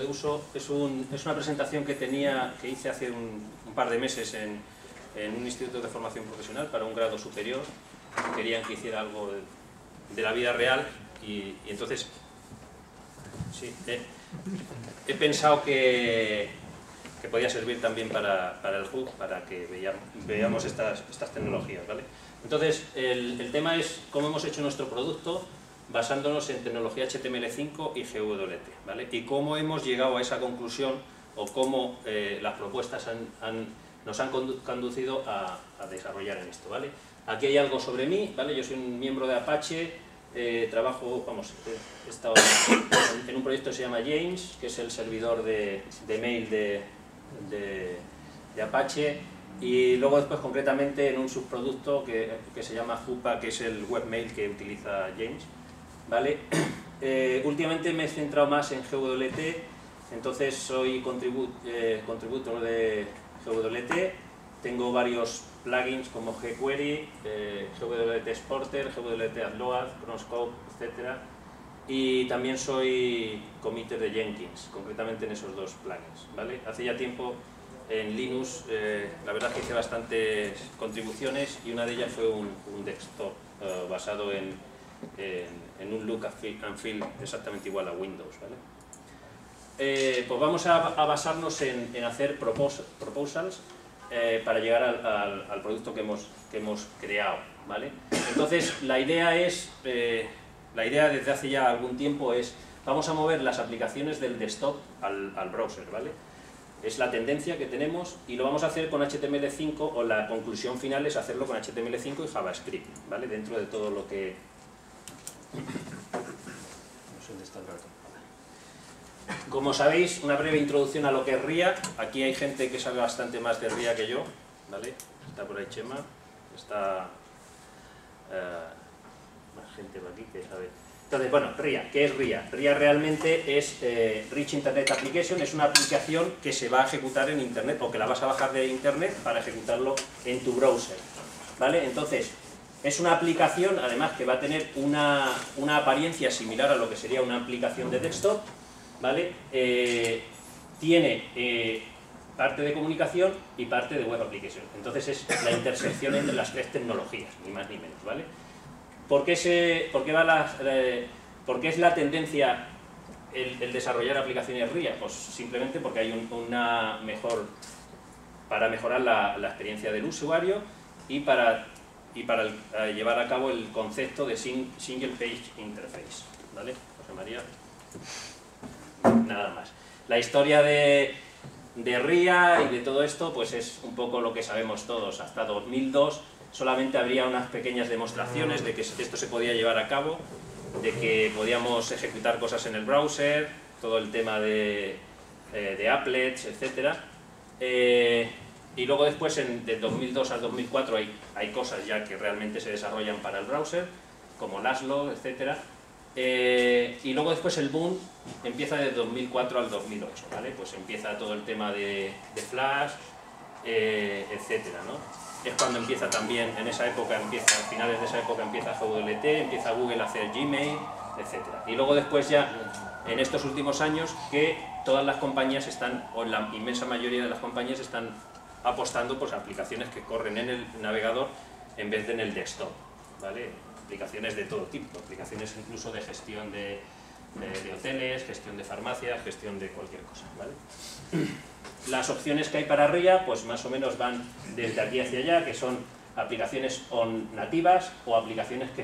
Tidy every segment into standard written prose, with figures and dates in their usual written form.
uso es una presentación que hice hace un par de meses en un instituto de formación profesional para un grado superior. Querían que hiciera algo de la vida real y entonces sí, he pensado que podía servir también para el HUC, para que veamos estas tecnologías, ¿vale? Entonces, el tema es cómo hemos hecho nuestro producto basándonos en tecnología HTML5 y GWT, ¿vale? Y cómo hemos llegado a esa conclusión o cómo las propuestas nos han conducido a desarrollar en esto, ¿vale? Aquí hay algo sobre mí, ¿vale? Yo soy un miembro de Apache, trabajo, he estado en un proyecto que se llama James, que es el servidor de mail de Apache, y luego después concretamente en un subproducto que se llama Jupa, que es el webmail que utiliza James, ¿vale? Últimamente me he centrado más en GWT, entonces soy contributor de GWT, tengo varios plugins como jQuery, GWT Exporter, GWT Adload, Chronoscope, etc. Y también soy committer de Jenkins, concretamente en esos dos plugins, ¿vale? Hace ya tiempo en Linux, la verdad que hice bastantes contribuciones y una de ellas fue un desktop basado en un look and feel exactamente igual a Windows, ¿vale? Pues vamos a basarnos en hacer proposals para llegar al producto que hemos creado, ¿vale? Entonces la idea desde hace ya algún tiempo es vamos a mover las aplicaciones del desktop al browser, ¿vale? Es la tendencia que tenemos y lo vamos a hacer con HTML5, o la conclusión final es hacerlo con HTML5 y JavaScript, ¿vale? Dentro de todo lo que... No sé dónde está el rato. Como sabéis, una breve introducción a lo que es RIA. Aquí hay gente que sabe bastante más de RIA que yo, ¿vale? Está por ahí Chema, está más gente por aquí que sabe. Entonces, bueno, RIA, ¿qué es RIA? RIA realmente es Rich Internet Application, es una aplicación que se va a ejecutar en Internet, o que la vas a bajar de Internet para ejecutarlo en tu browser, ¿vale? Entonces, es una aplicación, además, que va a tener una apariencia similar a lo que sería una aplicación de desktop, ¿vale? Tiene parte de comunicación y parte de web application. Entonces es la intersección entre las tres tecnologías, ni más ni menos, ¿vale? ¿Por qué es la tendencia el desarrollar aplicaciones RIA? Pues simplemente porque hay para mejorar la experiencia del usuario y para llevar a cabo el concepto de Single Page Interface, ¿vale? José María. Nada más. La historia de RIA y de todo esto pues es un poco lo que sabemos todos. Hasta 2002 solamente habría unas pequeñas demostraciones de que esto se podía llevar a cabo, de que podíamos ejecutar cosas en el browser, todo el tema de applets, etc. Y luego después, de 2002 al 2004, hay cosas ya que realmente se desarrollan para el browser, como Laszlo, etc. Y luego después el boom empieza de 2004 al 2008, ¿vale? Pues empieza todo el tema de Flash, etcétera, ¿no? Es cuando empieza también, a finales de esa época empieza GWT, empieza Google a hacer Gmail, etcétera. Y luego después ya, en estos últimos años, que todas las compañías o la inmensa mayoría de las compañías están apostando por aplicaciones que corren en el navegador en vez de en el desktop, ¿vale? Aplicaciones de todo tipo, aplicaciones incluso de gestión de hoteles, gestión de farmacias, gestión de cualquier cosa, ¿vale? Las opciones que hay para RIA, pues más o menos van desde aquí hacia allá, que son aplicaciones nativas o aplicaciones que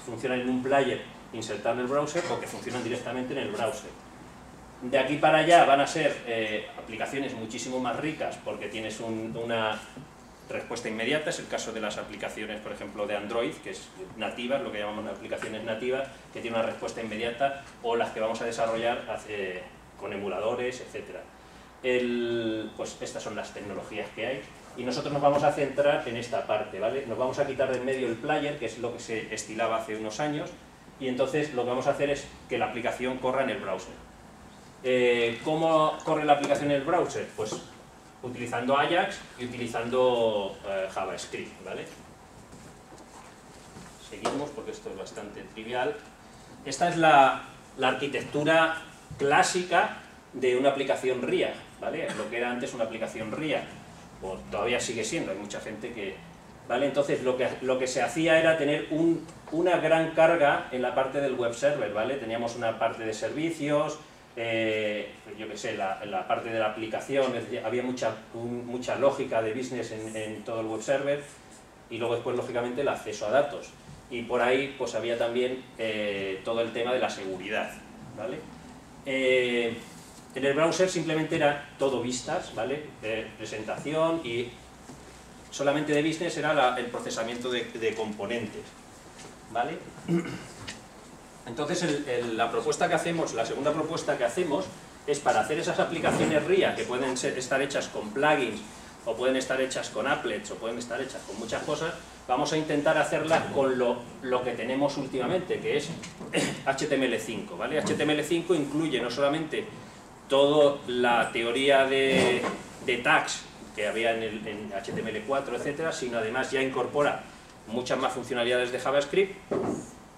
funcionan en un player insertado en el browser o que funcionan directamente en el browser. De aquí para allá van a ser aplicaciones muchísimo más ricas porque tienes una respuesta inmediata. Es el caso de las aplicaciones, por ejemplo, de Android, que es nativas, lo que llamamos aplicaciones nativas, que tienen una respuesta inmediata, o las que vamos a desarrollar con emuladores, etc. Pues estas son las tecnologías que hay y nosotros nos vamos a centrar en esta parte, ¿vale? Nos vamos a quitar de en medio el player, que es lo que se estilaba hace unos años, y entonces lo que vamos a hacer es que la aplicación corra en el browser. ¿Cómo corre la aplicación en el browser? Pues utilizando Ajax y utilizando JavaScript, ¿vale? Seguimos porque esto es bastante trivial. Esta es la arquitectura clásica de una aplicación RIA, ¿vale? Lo que era antes una aplicación RIA, o todavía sigue siendo, hay mucha gente que... ¿vale? Entonces lo que se hacía era tener una gran carga en la parte del web server, ¿vale? Teníamos una parte de servicios, yo qué sé, la parte de la aplicación, es decir, había mucha lógica de business en todo el web server, y luego después, lógicamente, el acceso a datos. Y por ahí pues había también todo el tema de la seguridad, ¿vale? En el browser simplemente era todo vistas, ¿vale? Presentación, y solamente de business era el procesamiento de componentes, ¿vale? Entonces la propuesta que hacemos, la segunda propuesta que hacemos, es para hacer esas aplicaciones RIA que pueden estar hechas con plugins, o pueden estar hechas con applets, o pueden estar hechas con muchas cosas, vamos a intentar hacerlas con lo que tenemos últimamente, que es HTML5, ¿vale? HTML5 incluye no solamente toda la teoría de tags que había en HTML4, etcétera, sino además ya incorpora muchas más funcionalidades de JavaScript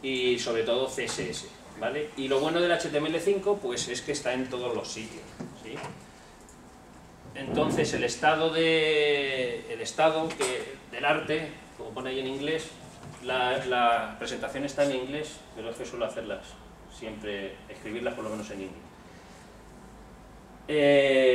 y sobre todo CSS, ¿vale? Y lo bueno del HTML5 pues es que está en todos los sitios, ¿sí? Entonces el estado del arte, como pone ahí en inglés, la presentación está en inglés, pero es que suelo hacerlas siempre, escribirlas por lo menos en inglés.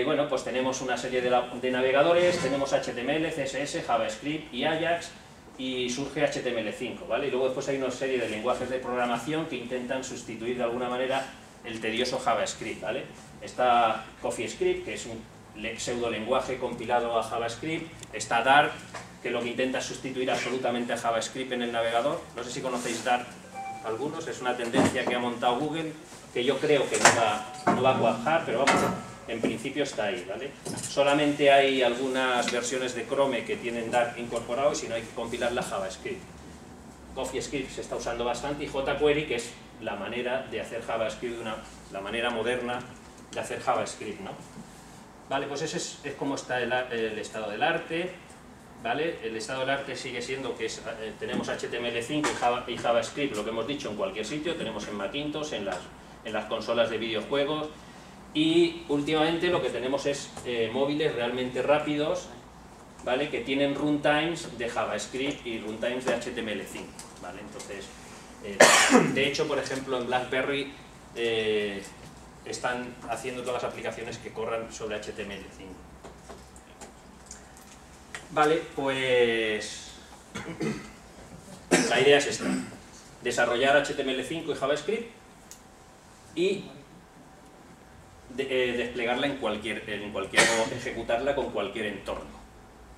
Bueno, pues tenemos una serie de navegadores, tenemos HTML, CSS, JavaScript y Ajax, y surge HTML5, ¿vale? Y luego después hay una serie de lenguajes de programación que intentan sustituir de alguna manera el tedioso JavaScript, ¿vale? Está CoffeeScript, que es un pseudo lenguaje compilado a JavaScript, está Dart, que lo que intenta es sustituir absolutamente a JavaScript en el navegador. No sé si conocéis Dart algunos, es una tendencia que ha montado Google, que yo creo que no va a cuajar, pero vamos, en principio está ahí, ¿vale? Solamente hay algunas versiones de Chrome que tienen Dart incorporado, y si no hay que compilarla a JavaScript. CoffeeScript se está usando bastante, y jQuery, que es la manera de hacer JavaScript, la manera moderna de hacer JavaScript, ¿no? Vale, pues ese es como está el estado del arte, ¿vale? El estado del arte sigue siendo que tenemos HTML5 y JavaScript, lo que hemos dicho, en cualquier sitio, tenemos en Macintosh, en las consolas de videojuegos, y últimamente lo que tenemos es móviles realmente rápidos, ¿vale? Que tienen runtimes de JavaScript y runtimes de HTML5, ¿vale? Entonces, de hecho, por ejemplo, en BlackBerry están haciendo todas las aplicaciones que corran sobre HTML5. Vale, pues la idea es esta: desarrollar HTML5 y JavaScript y desplegarla o ejecutarla con cualquier entorno,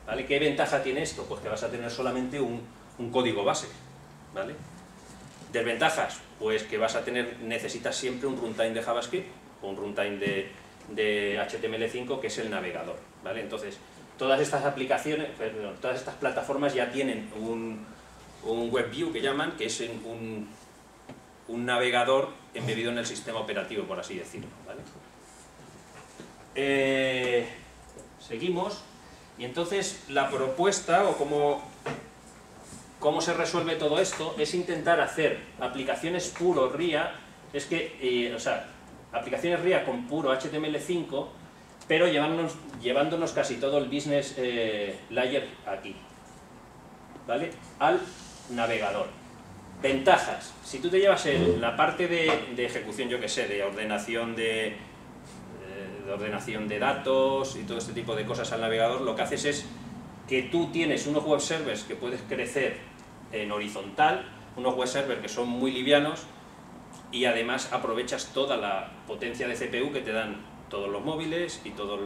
¿vale? ¿Qué ventaja tiene esto? Pues que vas a tener solamente un código base, ¿vale? ¿Desventajas? Pues que necesitas siempre un runtime de JavaScript o un runtime de HTML5, que es el navegador, ¿vale? Entonces, todas estas aplicaciones, todas estas plataformas ya tienen un WebView, que llaman, que es un navegador embebido en el sistema operativo, por así decirlo, ¿vale? Seguimos, y entonces la propuesta, o cómo se resuelve todo esto, es intentar hacer aplicaciones puro RIA, aplicaciones RIA con puro HTML5, pero llevándonos casi todo el business layer aquí, ¿vale? Al navegador. Ventajas: si tú te llevas la parte de ejecución, yo que sé, de ordenación de datos y todo este tipo de cosas al navegador, lo que haces es que tú tienes unos web servers que puedes crecer en horizontal, unos web servers que son muy livianos, y además aprovechas toda la potencia de CPU que te dan todos los móviles y todos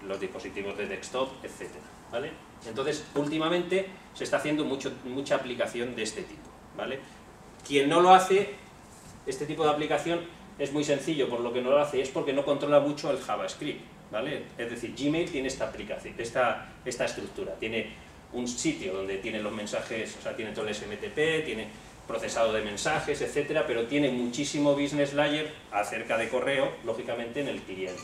los dispositivos de desktop, etcétera, ¿vale? Entonces, últimamente se está haciendo mucha aplicación de este tipo, ¿vale? Quien no lo hace, este tipo de aplicación, es muy sencillo. Por lo que no lo hace es porque no controla mucho el JavaScript, ¿vale? Es decir, Gmail tiene esta aplicación, esta estructura, tiene un sitio donde tiene los mensajes, o sea, tiene todo el SMTP, tiene procesado de mensajes, etcétera, pero tiene muchísimo business layer acerca de correo, lógicamente, en el cliente,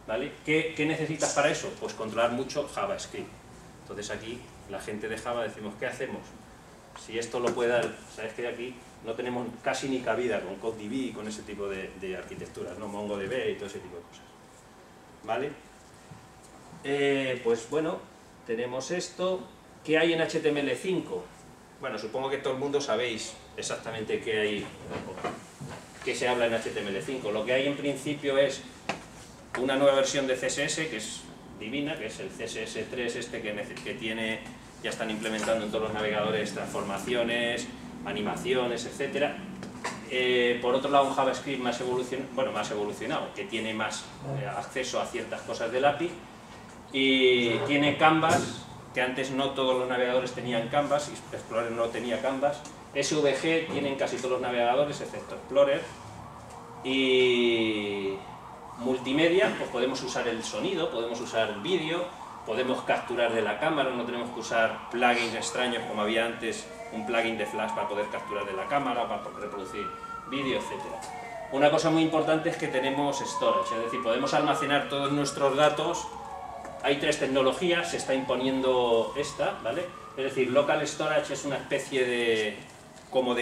¿vale? ¿Qué necesitas para eso? Pues controlar mucho JavaScript. Entonces aquí, la gente de Java decimos, ¿qué hacemos? Si esto lo puede dar, ¿sabes qué? Aquí no tenemos casi ni cabida con CodeDB y con ese tipo de arquitecturas, ¿no? MongoDB y todo ese tipo de cosas. ¿Vale? Pues bueno, tenemos esto. ¿Qué hay en HTML5? Bueno, supongo que todo el mundo sabéis exactamente qué se habla en HTML5. Lo que hay en principio es una nueva versión de CSS, que es divina, que es el CSS3 este que tiene, ya están implementando en todos los navegadores transformaciones, animaciones, etc. Por otro lado, un JavaScript más evolucionado, que tiene más acceso a ciertas cosas del API, y tiene Canvas, que antes no todos los navegadores tenían Canvas, y Explorer no tenía Canvas. SVG tienen casi todos los navegadores, excepto Explorer. Y multimedia, pues podemos usar el sonido, podemos usar el vídeo, podemos capturar de la cámara, no tenemos que usar plugins extraños como había antes, un plugin de Flash para poder capturar de la cámara, para reproducir vídeo, etc. Una cosa muy importante es que tenemos storage, es decir, podemos almacenar todos nuestros datos. Hay tres tecnologías, se está imponiendo esta, ¿vale? Es decir, local storage es una especie de, no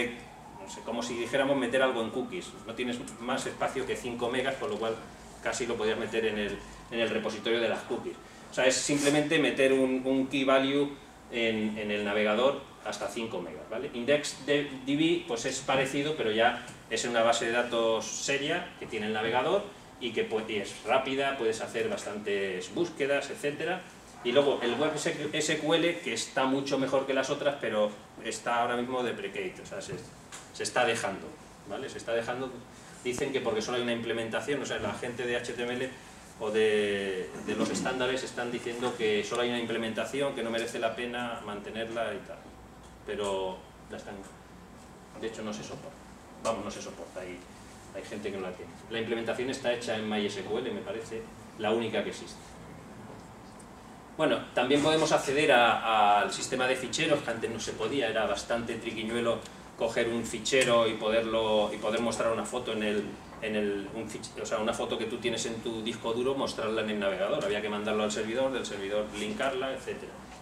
sé, como si dijéramos meter algo en cookies. No tienes más espacio que 5 megas, por lo cual casi lo podrías meter en el repositorio de las cookies. O sea, es simplemente meter un key value en el navegador hasta 5 megas, ¿vale? IndexedDB pues es parecido, pero ya es una base de datos seria que tiene el navegador y que es rápida, puedes hacer bastantes búsquedas, etc. Y luego el Web SQL, que está mucho mejor que las otras, pero está ahora mismo deprecated, o sea, se está dejando, ¿vale? Se está dejando, dicen que porque solo hay una implementación, o sea, la gente de HTML o de los estándares están diciendo que solo hay una implementación, que no merece la pena mantenerla y tal. Pero la están, de hecho no se soporta, no se soporta, hay gente que no la tiene. La implementación está hecha en MySQL, me parece, la única que existe. Bueno, también podemos acceder al sistema de ficheros, que antes no se podía, era bastante triquiñuelo coger un fichero y poder mostrar una foto o sea, una foto que tú tienes en tu disco duro, mostrarla en el navegador. Había que mandarlo al servidor, del servidor linkarla, etc.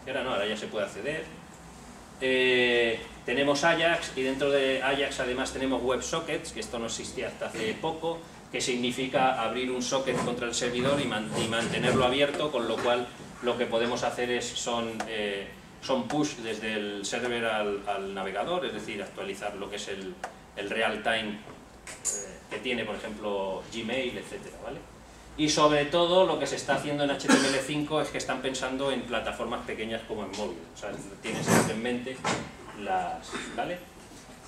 Y ahora ya se puede acceder. Tenemos Ajax, y dentro de Ajax además tenemos WebSockets, que esto no existía hasta hace poco, que significa abrir un socket contra el servidor y mantenerlo abierto, con lo cual lo que podemos hacer son push desde el server al navegador, es decir, actualizar lo que es el real time que tiene, por ejemplo, Gmail, etcétera, ¿vale? Y sobre todo lo que se está haciendo en HTML5 es que están pensando en plataformas pequeñas como en móvil, o sea, tienes en mente ¿vale?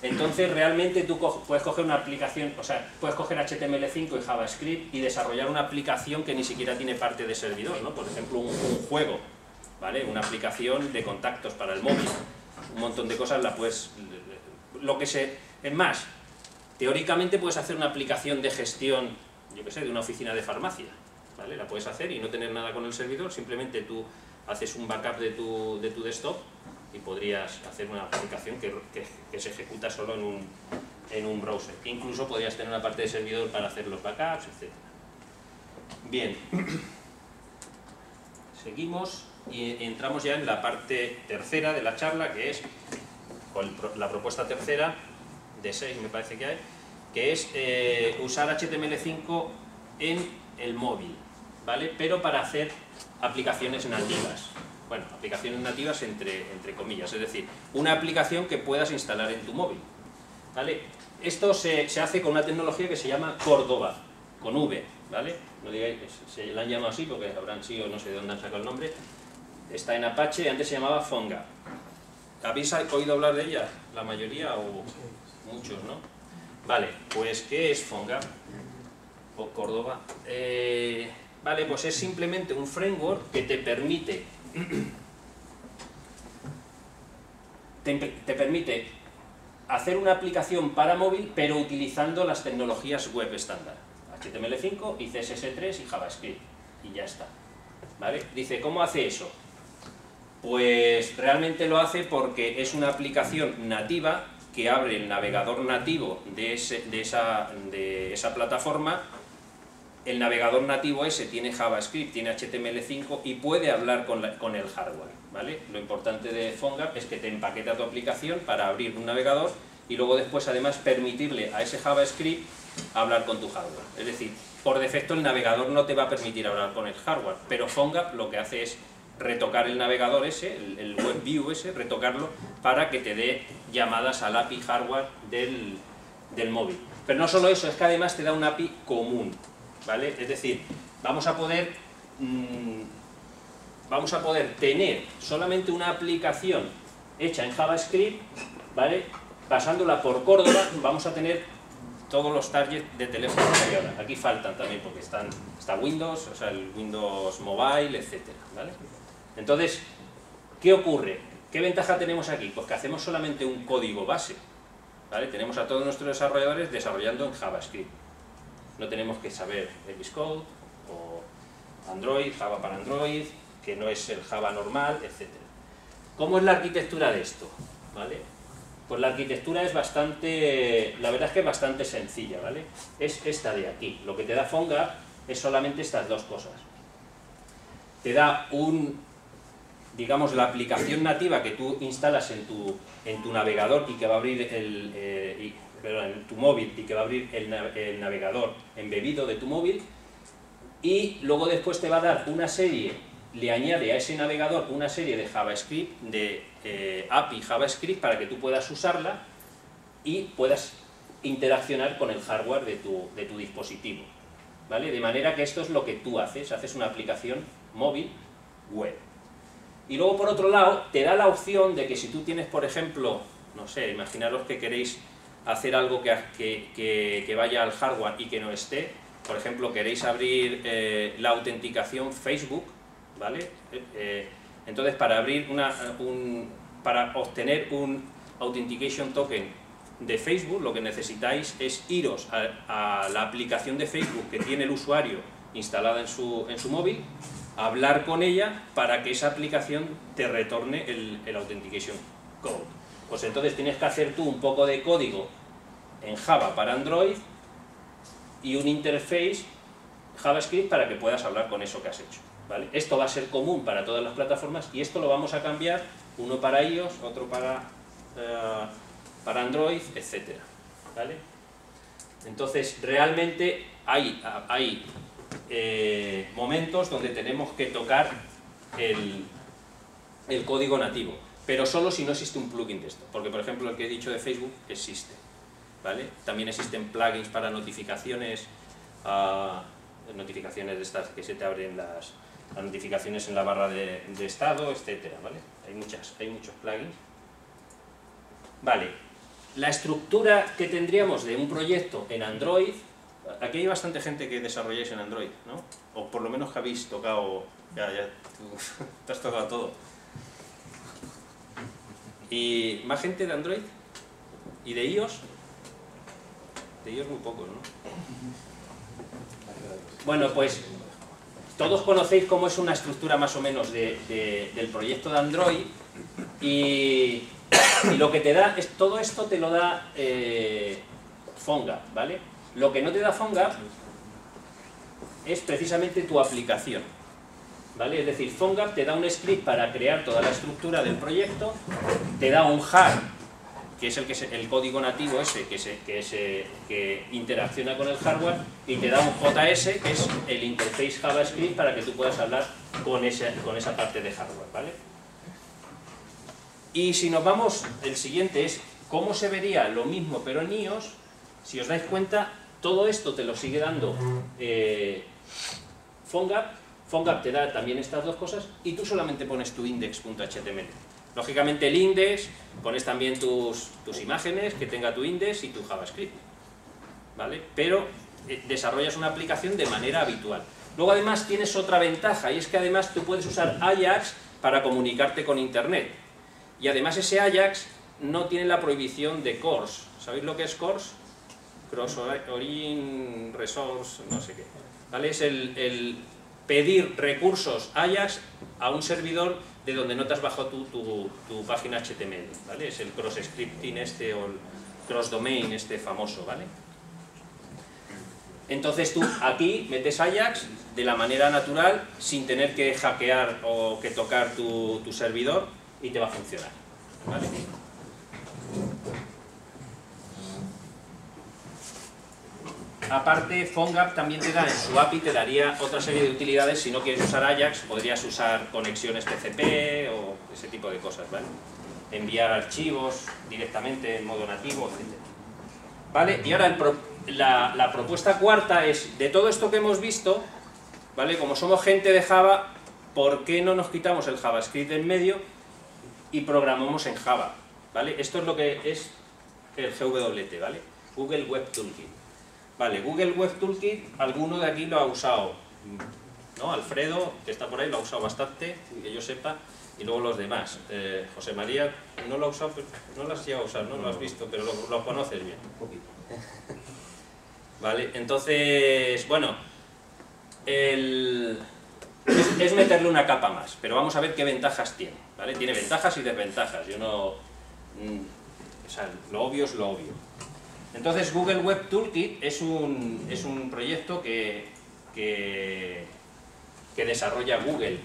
Entonces realmente tú puedes coger una aplicación, o sea, puedes coger HTML5 y JavaScript y desarrollar una aplicación que ni siquiera tiene parte de servidor, ¿no? Por ejemplo, un juego, ¿vale? Una aplicación de contactos para el móvil, un montón de cosas la puedes... Es más, teóricamente puedes hacer una aplicación de gestión, yo qué sé, de una oficina de farmacia, ¿vale? La puedes hacer y no tener nada con el servidor, simplemente tú haces un backup de tu desktop y podrías hacer una aplicación que se ejecuta solo en un browser. Incluso podrías tener una parte de servidor para hacer los backups, etc. Bien, seguimos y entramos ya en la parte tercera de la charla, que es la propuesta tercera, de 6 me parece que hay, que es usar HTML5 en el móvil, ¿vale? Pero para hacer aplicaciones nativas. Bueno, aplicaciones nativas entre comillas, es decir, una aplicación que puedas instalar en tu móvil, ¿vale? Esto se hace con una tecnología que se llama Cordova, con V, ¿vale? No digáis que se la han llamado así porque habrán sido, no sé de dónde han sacado el nombre. Está en Apache, antes se llamaba Fonga. ¿Habéis oído hablar de ella? ¿La mayoría o muchos, no? Vale, pues ¿qué es Fonga? O Cordova. Vale, pues es simplemente un framework que te permite hacer una aplicación para móvil, pero utilizando las tecnologías web estándar, HTML5 y CSS3 y JavaScript, y ya está, ¿vale? Dice, ¿cómo hace eso? Pues realmente lo hace porque es una aplicación nativa que abre el navegador nativo de esa plataforma. El navegador nativo ese tiene JavaScript, tiene HTML5 y puede hablar con el hardware, ¿vale? Lo importante de PhoneGap es que te empaqueta tu aplicación para abrir un navegador y luego después además permitirle a ese JavaScript hablar con tu hardware. Es decir, por defecto el navegador no te va a permitir hablar con el hardware, pero PhoneGap lo que hace es retocar el navegador ese, el WebView ese, retocarlo para que te dé llamadas al API hardware del móvil. Pero no solo eso, es que además te da un API común, ¿vale? Es decir, vamos a poder tener solamente una aplicación hecha en JavaScript, ¿vale? Pasándola por Córdoba, vamos a tener todos los targets de teléfono que hay ahora. Aquí faltan también porque está Windows, o sea, el Windows Mobile, etcétera, ¿vale? Entonces, ¿qué ocurre? ¿Qué ventaja tenemos aquí? Pues que hacemos solamente un código base, ¿vale? Tenemos a todos nuestros desarrolladores desarrollando en JavaScript. No tenemos que saber Xcode o Android, Java para Android, que no es el Java normal, etcétera. ¿Cómo es la arquitectura de esto? ¿Vale? Pues la arquitectura es bastante, la verdad es que es bastante sencilla, ¿vale? Es esta de aquí. Lo que te da PhoneGap es solamente estas dos cosas. Te da digamos, la aplicación nativa que tú instalas en tu navegador y que va a abrir en tu móvil y que va a abrir el navegador embebido de tu móvil, y luego después te va a dar una serie, le añade a ese navegador una serie de JavaScript, de API JavaScript, para que tú puedas usarla y puedas interaccionar con el hardware de tu dispositivo, ¿vale? De manera que esto es lo que tú haces una aplicación móvil web. Y luego, por otro lado, te da la opción de que si tú tienes, por ejemplo, no sé, imaginaros que queréis hacer algo que vaya al hardware y que no esté, por ejemplo, queréis abrir la autenticación Facebook, ¿vale? Entonces, para obtener un Authentication Token de Facebook, lo que necesitáis es iros a la aplicación de Facebook que tiene el usuario instalada en su móvil, hablar con ella para que esa aplicación te retorne el Authentication Code. Pues entonces tienes que hacer tú un poco de código en Java para Android y un interface JavaScript para que puedas hablar con eso que has hecho, ¿vale? Esto va a ser común para todas las plataformas y esto lo vamos a cambiar, uno para iOS, otro para Android, etcétera, ¿vale? Entonces, realmente hay momentos donde tenemos que tocar el código nativo, pero solo si no existe un plugin de esto, porque por ejemplo el que he dicho de Facebook existe, ¿vale? También existen plugins para notificaciones, notificaciones de estas que se te abren las notificaciones en la barra de estado, etcétera, ¿vale? Hay muchos plugins. Vale, la estructura que tendríamos de un proyecto en Android. Aquí hay bastante gente que desarrolláis en Android, ¿no? O por lo menos que habéis tocado, ya, tú te has tocado todo. ¿Y más gente de Android? ¿Y de iOS? De iOS muy pocos, ¿no? Bueno, pues todos conocéis cómo es una estructura más o menos del proyecto de Android, y lo que te da, todo esto te lo da PhoneGap, ¿vale? Lo que no te da PhoneGap es precisamente tu aplicación, ¿vale? Es decir, PhoneGap te da un script para crear toda la estructura del proyecto, te da un jar, que es el código nativo ese que interacciona con el hardware, y te da un JS, que es el interface JavaScript para que tú puedas hablar con esa parte de hardware, ¿vale? Y si nos vamos, el siguiente es cómo se vería lo mismo pero en iOS. Si os dais cuenta, todo esto te lo sigue dando PhoneGap. PhoneGap te da también estas dos cosas y tú solamente pones tu index.html. Lógicamente el index, pones también tus imágenes, que tenga tu index y tu JavaScript, ¿vale? Pero desarrollas una aplicación de manera habitual. Luego además tienes otra ventaja, y es que además tú puedes usar Ajax para comunicarte con Internet. Y además ese Ajax no tiene la prohibición de CORS. ¿Sabéis lo que es CORS? Cross Origin Resource, no sé qué, ¿vale? Es el pedir recursos Ajax a un servidor de donde no te has bajado tu página HTML, ¿vale? Es el cross-scripting o el cross-domain famoso, ¿vale? Entonces tú aquí metes Ajax de la manera natural, sin tener que hackear o que tocar tu servidor, y te va a funcionar, ¿vale? aparte, PhoneGap también te da, en su API te daría otra serie de utilidades. Si no quieres usar Ajax, podrías usar conexiones TCP o ese tipo de cosas, ¿vale? Enviar archivos directamente en modo nativo, etc. ¿Vale? Y ahora la propuesta cuarta es, de todo esto que hemos visto, ¿vale? Como somos gente de Java, ¿por qué no nos quitamos el JavaScript del medio y programamos en Java? ¿Vale? Esto es lo que es el GWT, ¿vale? Google Web Toolkit. Vale, Google Web Toolkit, alguno de aquí lo ha usado, ¿no? Alfredo, que está por ahí, lo ha usado bastante, que yo sepa, y luego los demás. José María no lo ha usado, no lo has llegado a usar, no lo has visto, pero lo conoces bien. Un poquito. Vale, entonces, bueno, es meterle una capa más, pero vamos a ver qué ventajas tiene, ¿vale? Tiene ventajas y desventajas, yo no... o sea, lo obvio es lo obvio. Entonces, Google Web Toolkit es un proyecto que desarrolla Google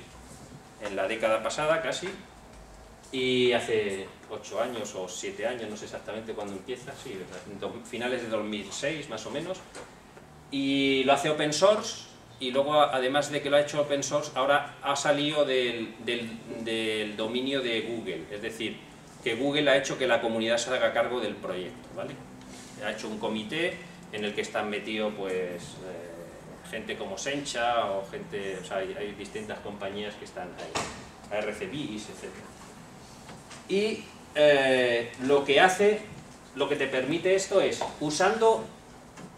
en la década pasada casi, y hace 8 años o 7 años, no sé exactamente cuándo empieza, sí, finales de 2006 más o menos, y lo hace open source, y luego además de que lo ha hecho open source, ahora ha salido del dominio de Google, es decir, que Google ha hecho que la comunidad se haga cargo del proyecto, ¿vale? Ha hecho un comité en el que están metidos pues gente como Sencha o gente, o sea, hay distintas compañías que están ahí, RCBs, etc. Y lo que te permite esto es, usando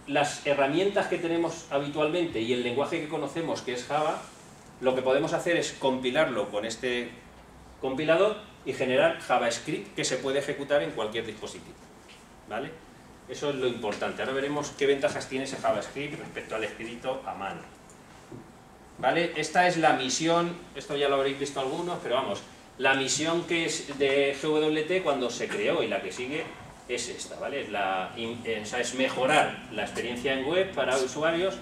las herramientas que tenemos habitualmente y el lenguaje que conocemos, que es Java, lo que podemos hacer es compilarlo con este compilador y generar JavaScript que se puede ejecutar en cualquier dispositivo, ¿vale? Eso es lo importante. Ahora veremos qué ventajas tiene ese JavaScript respecto al escrito a mano. ¿Vale? Esta es la misión, esto ya lo habréis visto algunos, pero vamos, la misión que es de GWT cuando se creó y la que sigue es esta, ¿vale? O sea, es mejorar la experiencia en web para usuarios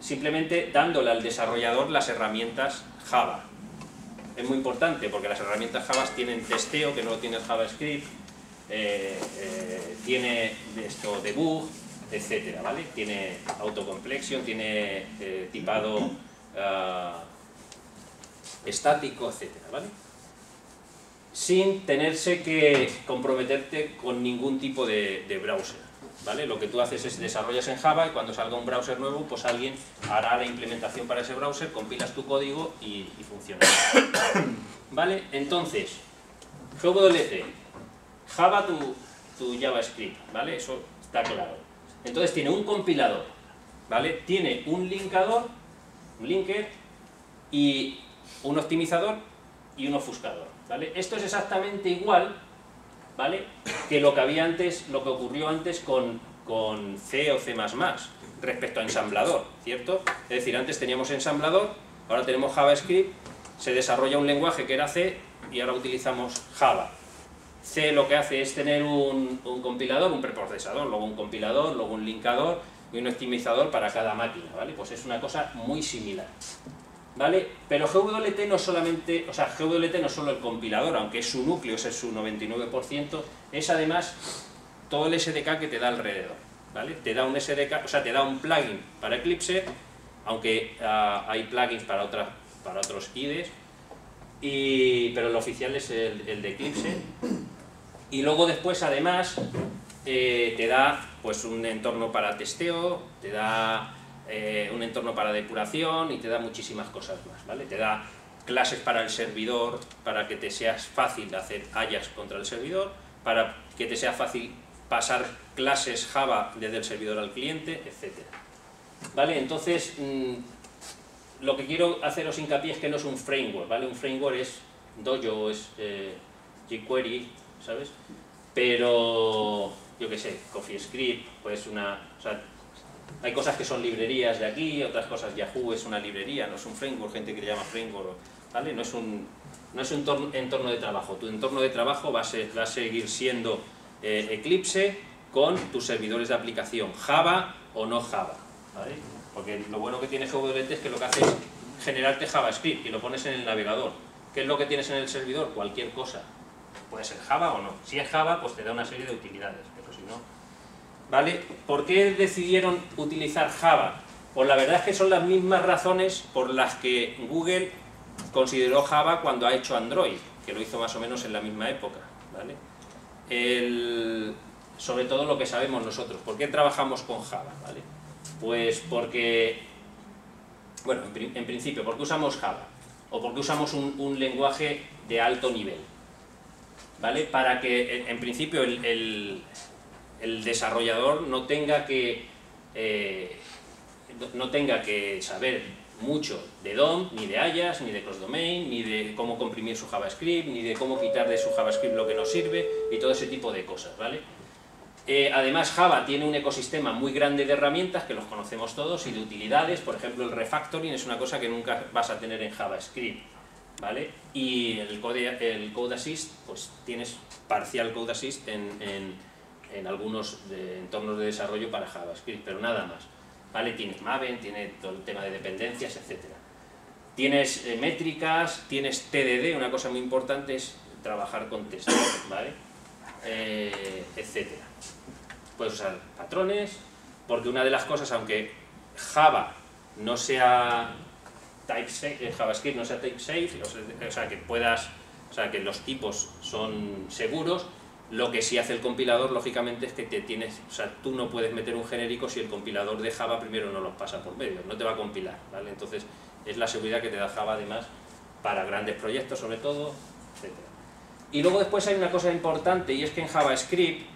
simplemente dándole al desarrollador las herramientas Java. Es muy importante porque las herramientas Java tienen testeo, que no lo tiene el JavaScript, tiene esto debug, etcétera, ¿vale? Tiene autocomplexion, tiene tipado estático, etcétera, ¿vale? Sin tenerse que comprometerte con ningún tipo de browser, ¿vale? Lo que tú haces es desarrollas en Java y cuando salga un browser nuevo, pues alguien hará la implementación para ese browser, compilas tu código y funciona. ¿Vale? Entonces, GWT, Java tu JavaScript, ¿vale? Eso está claro. Entonces tiene un compilador, ¿vale? Tiene un linkador, un linker, y un optimizador y un ofuscador, ¿vale? Esto es exactamente igual, ¿vale? Que lo que había antes, lo que ocurrió antes con C o C++ respecto a ensamblador, ¿cierto? Es decir, antes teníamos ensamblador, ahora tenemos JavaScript, se desarrolla un lenguaje que era C y ahora utilizamos Java. C lo que hace es tener un compilador, un preprocesador, luego un compilador, luego un linkador y un optimizador para cada máquina, ¿vale? Pues es una cosa muy similar, ¿vale? Pero GWT no solamente, o sea, GWT no es solo el compilador, aunque es su núcleo, ese es su 99%, es además todo el SDK que te da alrededor, ¿vale? Te da un SDK, o sea, te da un plugin para Eclipse, aunque hay plugins para otros IDEs, pero el oficial es el de Eclipse. Y luego después, además, te da pues un entorno para testeo, te da un entorno para depuración y te da muchísimas cosas más, ¿vale? Te da clases para el servidor, para que te sea fácil hacer Ajax contra el servidor, para que te sea fácil pasar clases Java desde el servidor al cliente, etc. ¿Vale? Entonces, lo que quiero haceros hincapié es que no es un framework, ¿vale? Un framework es Dojo, es jQuery, ¿sabes? Pero, yo qué sé, CoffeeScript, pues o sea, hay cosas que son librerías de aquí, otras cosas Yahoo es una librería, no es un framework, gente que le llama framework, ¿vale? No es un entorno de trabajo, tu entorno de trabajo va a seguir siendo Eclipse con tus servidores de aplicación, Java o no Java, ¿vale? Porque lo bueno que tiene GWT es que lo que hace es generarte JavaScript y lo pones en el navegador. ¿Qué es lo que tienes en el servidor? Cualquier cosa. Puede ser Java o no. Si es Java, pues te da una serie de utilidades, pero si no, ¿vale? ¿Por qué decidieron utilizar Java? Pues la verdad es que son las mismas razones por las que Google consideró Java cuando ha hecho Android, que lo hizo más o menos en la misma época, ¿vale? Sobre todo lo que sabemos nosotros. ¿Por qué trabajamos con Java? ¿Vale? Pues porque, bueno, en principio, ¿por qué usamos Java? O porque usamos un lenguaje de alto nivel, ¿vale? Para que, en principio, el desarrollador no tenga que saber mucho de DOM, ni de Ajax, ni de cross-domain, ni de cómo comprimir su JavaScript, ni de cómo quitar de su JavaScript lo que no sirve, y todo ese tipo de cosas, ¿vale? Además, Java tiene un ecosistema muy grande de herramientas, que los conocemos todos, y de utilidades. Por ejemplo, el refactoring es una cosa que nunca vas a tener en JavaScript, ¿vale? Y el Code Assist, pues tienes parcial Code Assist en algunos entornos de desarrollo para JavaScript, pero nada más, ¿vale? Tienes Maven, tiene todo el tema de dependencias, etc. Tienes métricas, tienes TDD, una cosa muy importante es trabajar con testing, ¿vale? Etcétera. Puedes usar patrones, porque una de las cosas, aunque Java no sea JavaScript no sea type safe, o sea que los tipos son seguros, lo que sí hace el compilador, lógicamente, es que tú no puedes meter un genérico si el compilador de Java primero no los pasa por medio, no te va a compilar, ¿vale? Entonces, es la seguridad que te da Java, además, para grandes proyectos, sobre todo, etcétera. Y luego después hay una cosa importante, y es que en JavaScript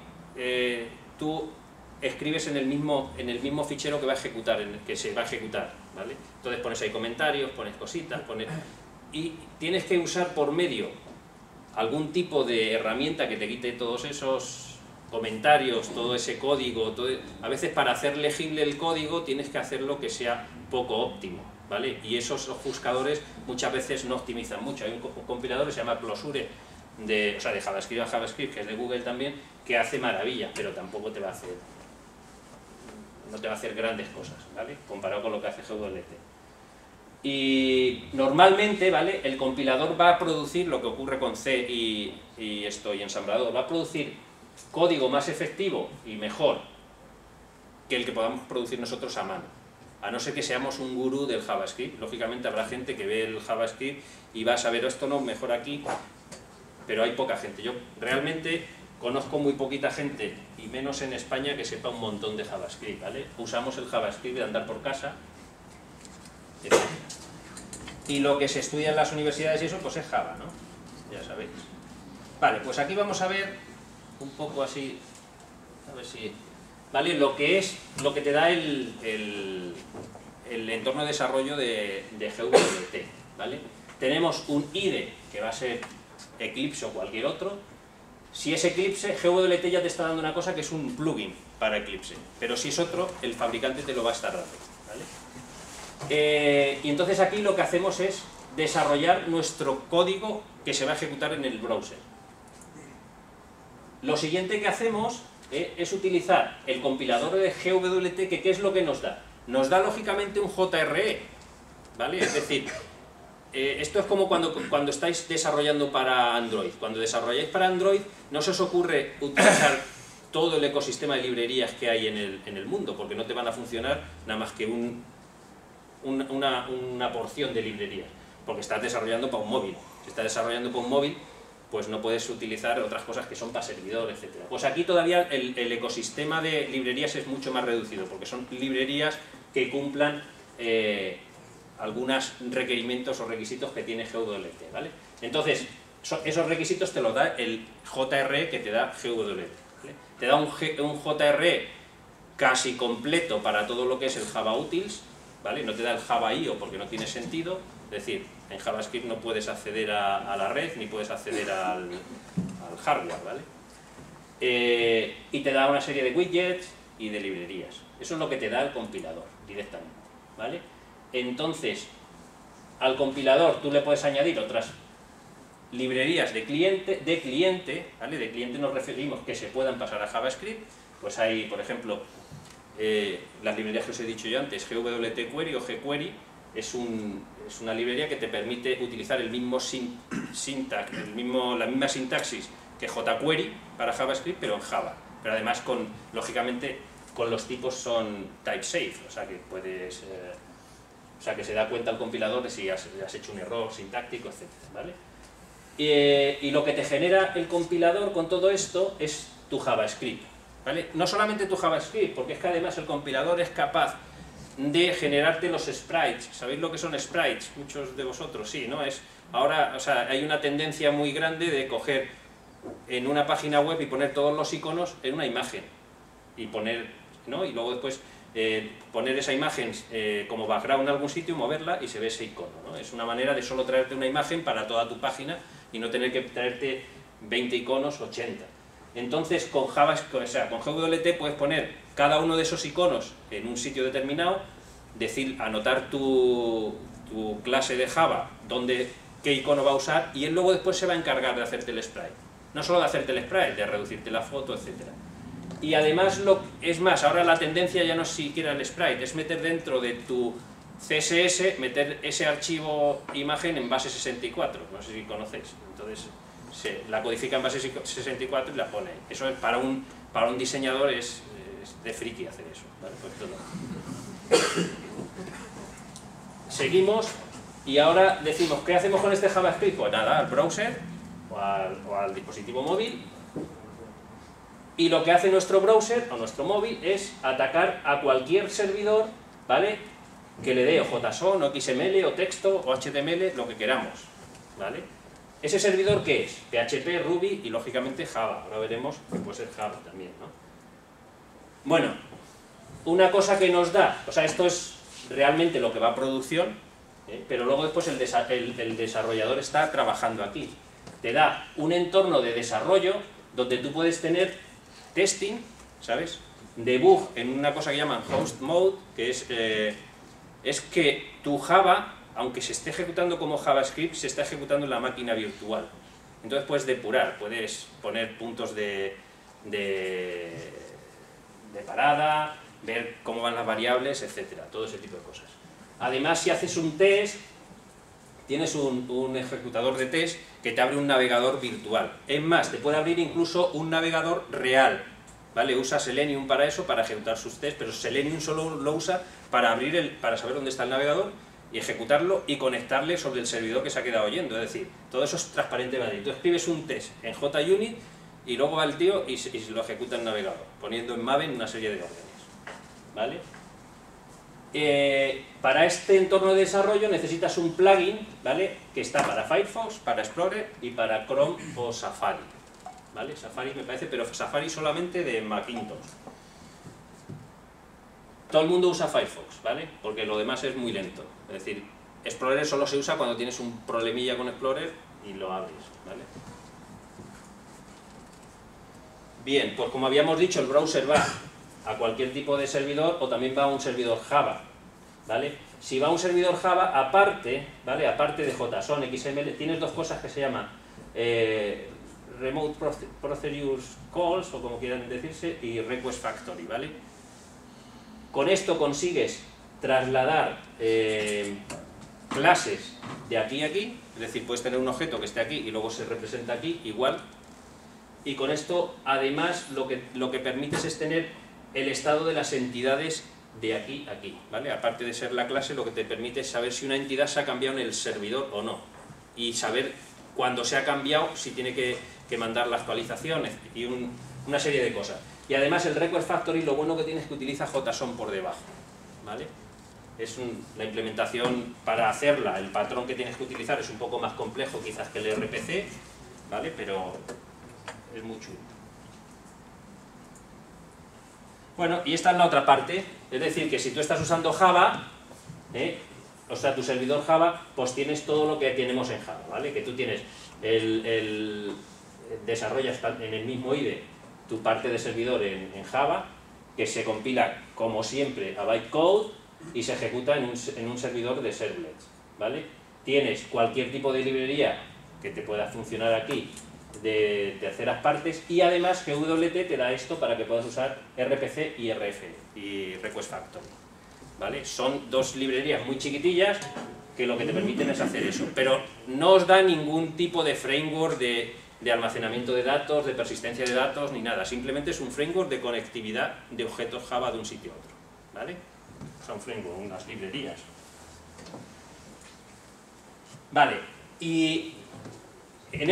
tú escribes en el mismo fichero que se va a ejecutar, ¿vale? Entonces pones ahí comentarios, pones cositas, y tienes que usar por medio algún tipo de herramienta que te quite todos esos comentarios, todo ese código. A veces, para hacer legible el código, tienes que hacerlo que sea poco óptimo, ¿vale? Y esos ofuscadores muchas veces no optimizan mucho. Hay un compilador que se llama Closure, de JavaScript a JavaScript, que es de Google también, que hace maravillas, pero tampoco no te va a hacer grandes cosas, ¿vale? Comparado con lo que hace GWT. Y normalmente, ¿vale?, el compilador va a producir lo que ocurre con C y ensamblador, va a producir código más efectivo y mejor que el que podamos producir nosotros a mano. A no ser que seamos un gurú del JavaScript. Lógicamente habrá gente que ve el JavaScript y va a saber esto no, mejor aquí, pero hay poca gente. Yo realmente conozco muy poquita gente, y menos en España, que sepa un montón de JavaScript, ¿vale? Usamos el JavaScript de andar por casa, etc. Y lo que se estudia en las universidades y eso, pues es Java, ¿no? Ya sabéis. Vale, pues aquí vamos a ver un poco así, a ver si... ¿Vale? Lo que te da el entorno de desarrollo de GWT, ¿vale? Tenemos un IDE, que va a ser Eclipse o cualquier otro. Si es Eclipse, GWT ya te está dando una cosa que es un plugin para Eclipse, pero si es otro, el fabricante te lo va a estar dando, ¿vale? Y entonces aquí lo que hacemos es desarrollar nuestro código que se va a ejecutar en el browser. Lo siguiente que hacemos es utilizar el compilador de GWT, que ¿qué es lo que nos da? Nos da lógicamente un JRE, ¿vale? Es decir, esto es como cuando estáis desarrollando para Android. Cuando desarrolláis para Android, no se os ocurre utilizar todo el ecosistema de librerías que hay en el mundo, porque no te van a funcionar nada más que una porción de librerías, porque estás desarrollando para un móvil. Si estás desarrollando para un móvil, pues no puedes utilizar otras cosas que son para servidor, etc. Pues aquí todavía el ecosistema de librerías es mucho más reducido, porque son librerías que cumplan algunos requerimientos o requisitos que tiene GWT, ¿vale? Entonces, esos requisitos te los da el JRE que te da GWT, ¿vale? Te da un JRE casi completo para todo lo que es el Java Utils, ¿vale? No te da el Java IO porque no tiene sentido, es decir, en JavaScript no puedes acceder a la red ni puedes acceder al hardware, ¿vale? Y te da una serie de widgets y de librerías. Eso es lo que te da el compilador directamente, ¿vale? Entonces, al compilador tú le puedes añadir otras librerías de cliente, ¿vale? De cliente nos referimos que se puedan pasar a JavaScript. Pues hay, por ejemplo, las librerías que os he dicho yo antes, GWT Query o jQuery, es una librería que te permite utilizar el mismo la misma sintaxis que jQuery para JavaScript, pero en Java. pero además, lógicamente, con los tipos son type safe, o sea que puedes... o sea que se da cuenta el compilador de si has hecho un error sintáctico, etc. ¿Vale? Y lo que te genera el compilador con todo esto es tu JavaScript, ¿vale? No solamente tu JavaScript, porque es que además el compilador es capaz de generarte los sprites. ¿Sabéis lo que son sprites? Muchos de vosotros sí, ¿no? Ahora, o sea, hay una tendencia muy grande de coger en una página web y poner todos los iconos en una imagen y poner, ¿no? Y luego después poner esa imagen como background en algún sitio, moverla y se ve ese icono, ¿no? Es una manera de solo traerte una imagen para toda tu página y no tener que traerte 20 iconos, 80. Entonces con GWT puedes poner cada uno de esos iconos en un sitio determinado, anotar tu clase de Java, qué icono va a usar, y él luego después se va a encargar de hacerte el sprite. No solo de hacerte el sprite, de reducirte la foto, etc. Y además, es más, ahora la tendencia ya no es siquiera el sprite, es meter dentro de tu CSS, meter ese archivo imagen en base 64, no sé si conocéis. Entonces, la codifica en base 64 y la pone. Eso es para un diseñador es de friki hacer eso, ¿vale? Pues todo. Seguimos y ahora decimos, ¿qué hacemos con este JavaScript? Pues nada, al browser o al dispositivo móvil. Y lo que hace nuestro browser o nuestro móvil es atacar a cualquier servidor, ¿vale?, que le dé o JSON, o XML, o texto, o HTML, lo que queramos, ¿vale? ¿Ese servidor qué es? PHP, Ruby y lógicamente Java. Ahora veremos que puede ser Java también, ¿no? Bueno, una cosa que nos da, o sea, esto es realmente lo que va a producción, pero luego después el desarrollador está trabajando aquí. Te da un entorno de desarrollo donde tú puedes tener testing, ¿sabes? Debug en una cosa que llaman host mode, que es que tu Java, aunque se esté ejecutando como JavaScript, se está ejecutando en la máquina virtual. Entonces puedes depurar, puedes poner puntos de parada, ver cómo van las variables, etcétera, todo ese tipo de cosas. Además, si haces un test, tienes un ejecutador de test que te abre un navegador virtual. Es más, te puede abrir incluso un navegador real, ¿vale? Usa Selenium para eso, para ejecutar sus tests, pero Selenium solo lo usa para para saber dónde está el navegador y ejecutarlo y conectarle sobre el servidor que se ha quedado oyendo. Es decir, todo eso es transparente. Tú escribes un test en JUnit y luego va el tío y lo ejecuta en el navegador, poniendo en Maven una serie de órdenes, ¿vale? Para este entorno de desarrollo necesitas un plugin, ¿vale?, que está para Firefox, para Explorer y para Chrome o Safari, ¿vale? Safari me parece, pero Safari solamente de Macintosh. Todo el mundo usa Firefox, ¿vale?, porque lo demás es muy lento. Es decir, Explorer solo se usa cuando tienes un problemilla con Explorer y lo abres, ¿vale? Bien, pues como habíamos dicho, el browser va a cualquier tipo de servidor o también va a un servidor Java, ¿vale? Si va a un servidor Java, aparte, ¿vale?, aparte de JSON, XML, tienes dos cosas que se llaman Remote Procedures Calls, o como quieran decirse, y Request Factory, ¿vale? Con esto consigues trasladar clases de aquí a aquí, es decir, puedes tener un objeto que esté aquí y luego se representa aquí, igual, y con esto, además, lo que permites es tener el estado de las entidades de aquí a aquí, ¿vale? Aparte de ser la clase, lo que te permite es saber si una entidad se ha cambiado en el servidor o no, y saber cuándo se ha cambiado, si tiene que mandar la actualización y una serie de cosas. Y además el Request Factory, lo bueno que tiene es que utiliza JSON por debajo, ¿vale? Es la implementación para hacerla, el patrón que tienes que utilizar es un poco más complejo quizás que el RPC, ¿vale? Pero es muy chulo. Bueno, y esta es la otra parte, es decir, que si tú estás usando Java, o sea, tu servidor Java, pues tienes todo lo que tenemos en Java, ¿vale? Que tú tienes desarrollas en el mismo IDE tu parte de servidor en Java, que se compila, como siempre, a bytecode y se ejecuta en un servidor de servlets, ¿vale? Tienes cualquier tipo de librería que te pueda funcionar aquí, de terceras partes, y además GWT te da esto para que puedas usar RPC y RF y Request Factory, ¿vale? Son dos librerías muy chiquitillas que lo que te permiten es hacer eso, pero no os da ningún tipo de framework de de almacenamiento de datos, de persistencia de datos, ni nada. Simplemente es un framework de conectividad de objetos Java de un sitio a otro, ¿vale? O sea, un framework, unas librerías. Vale, y en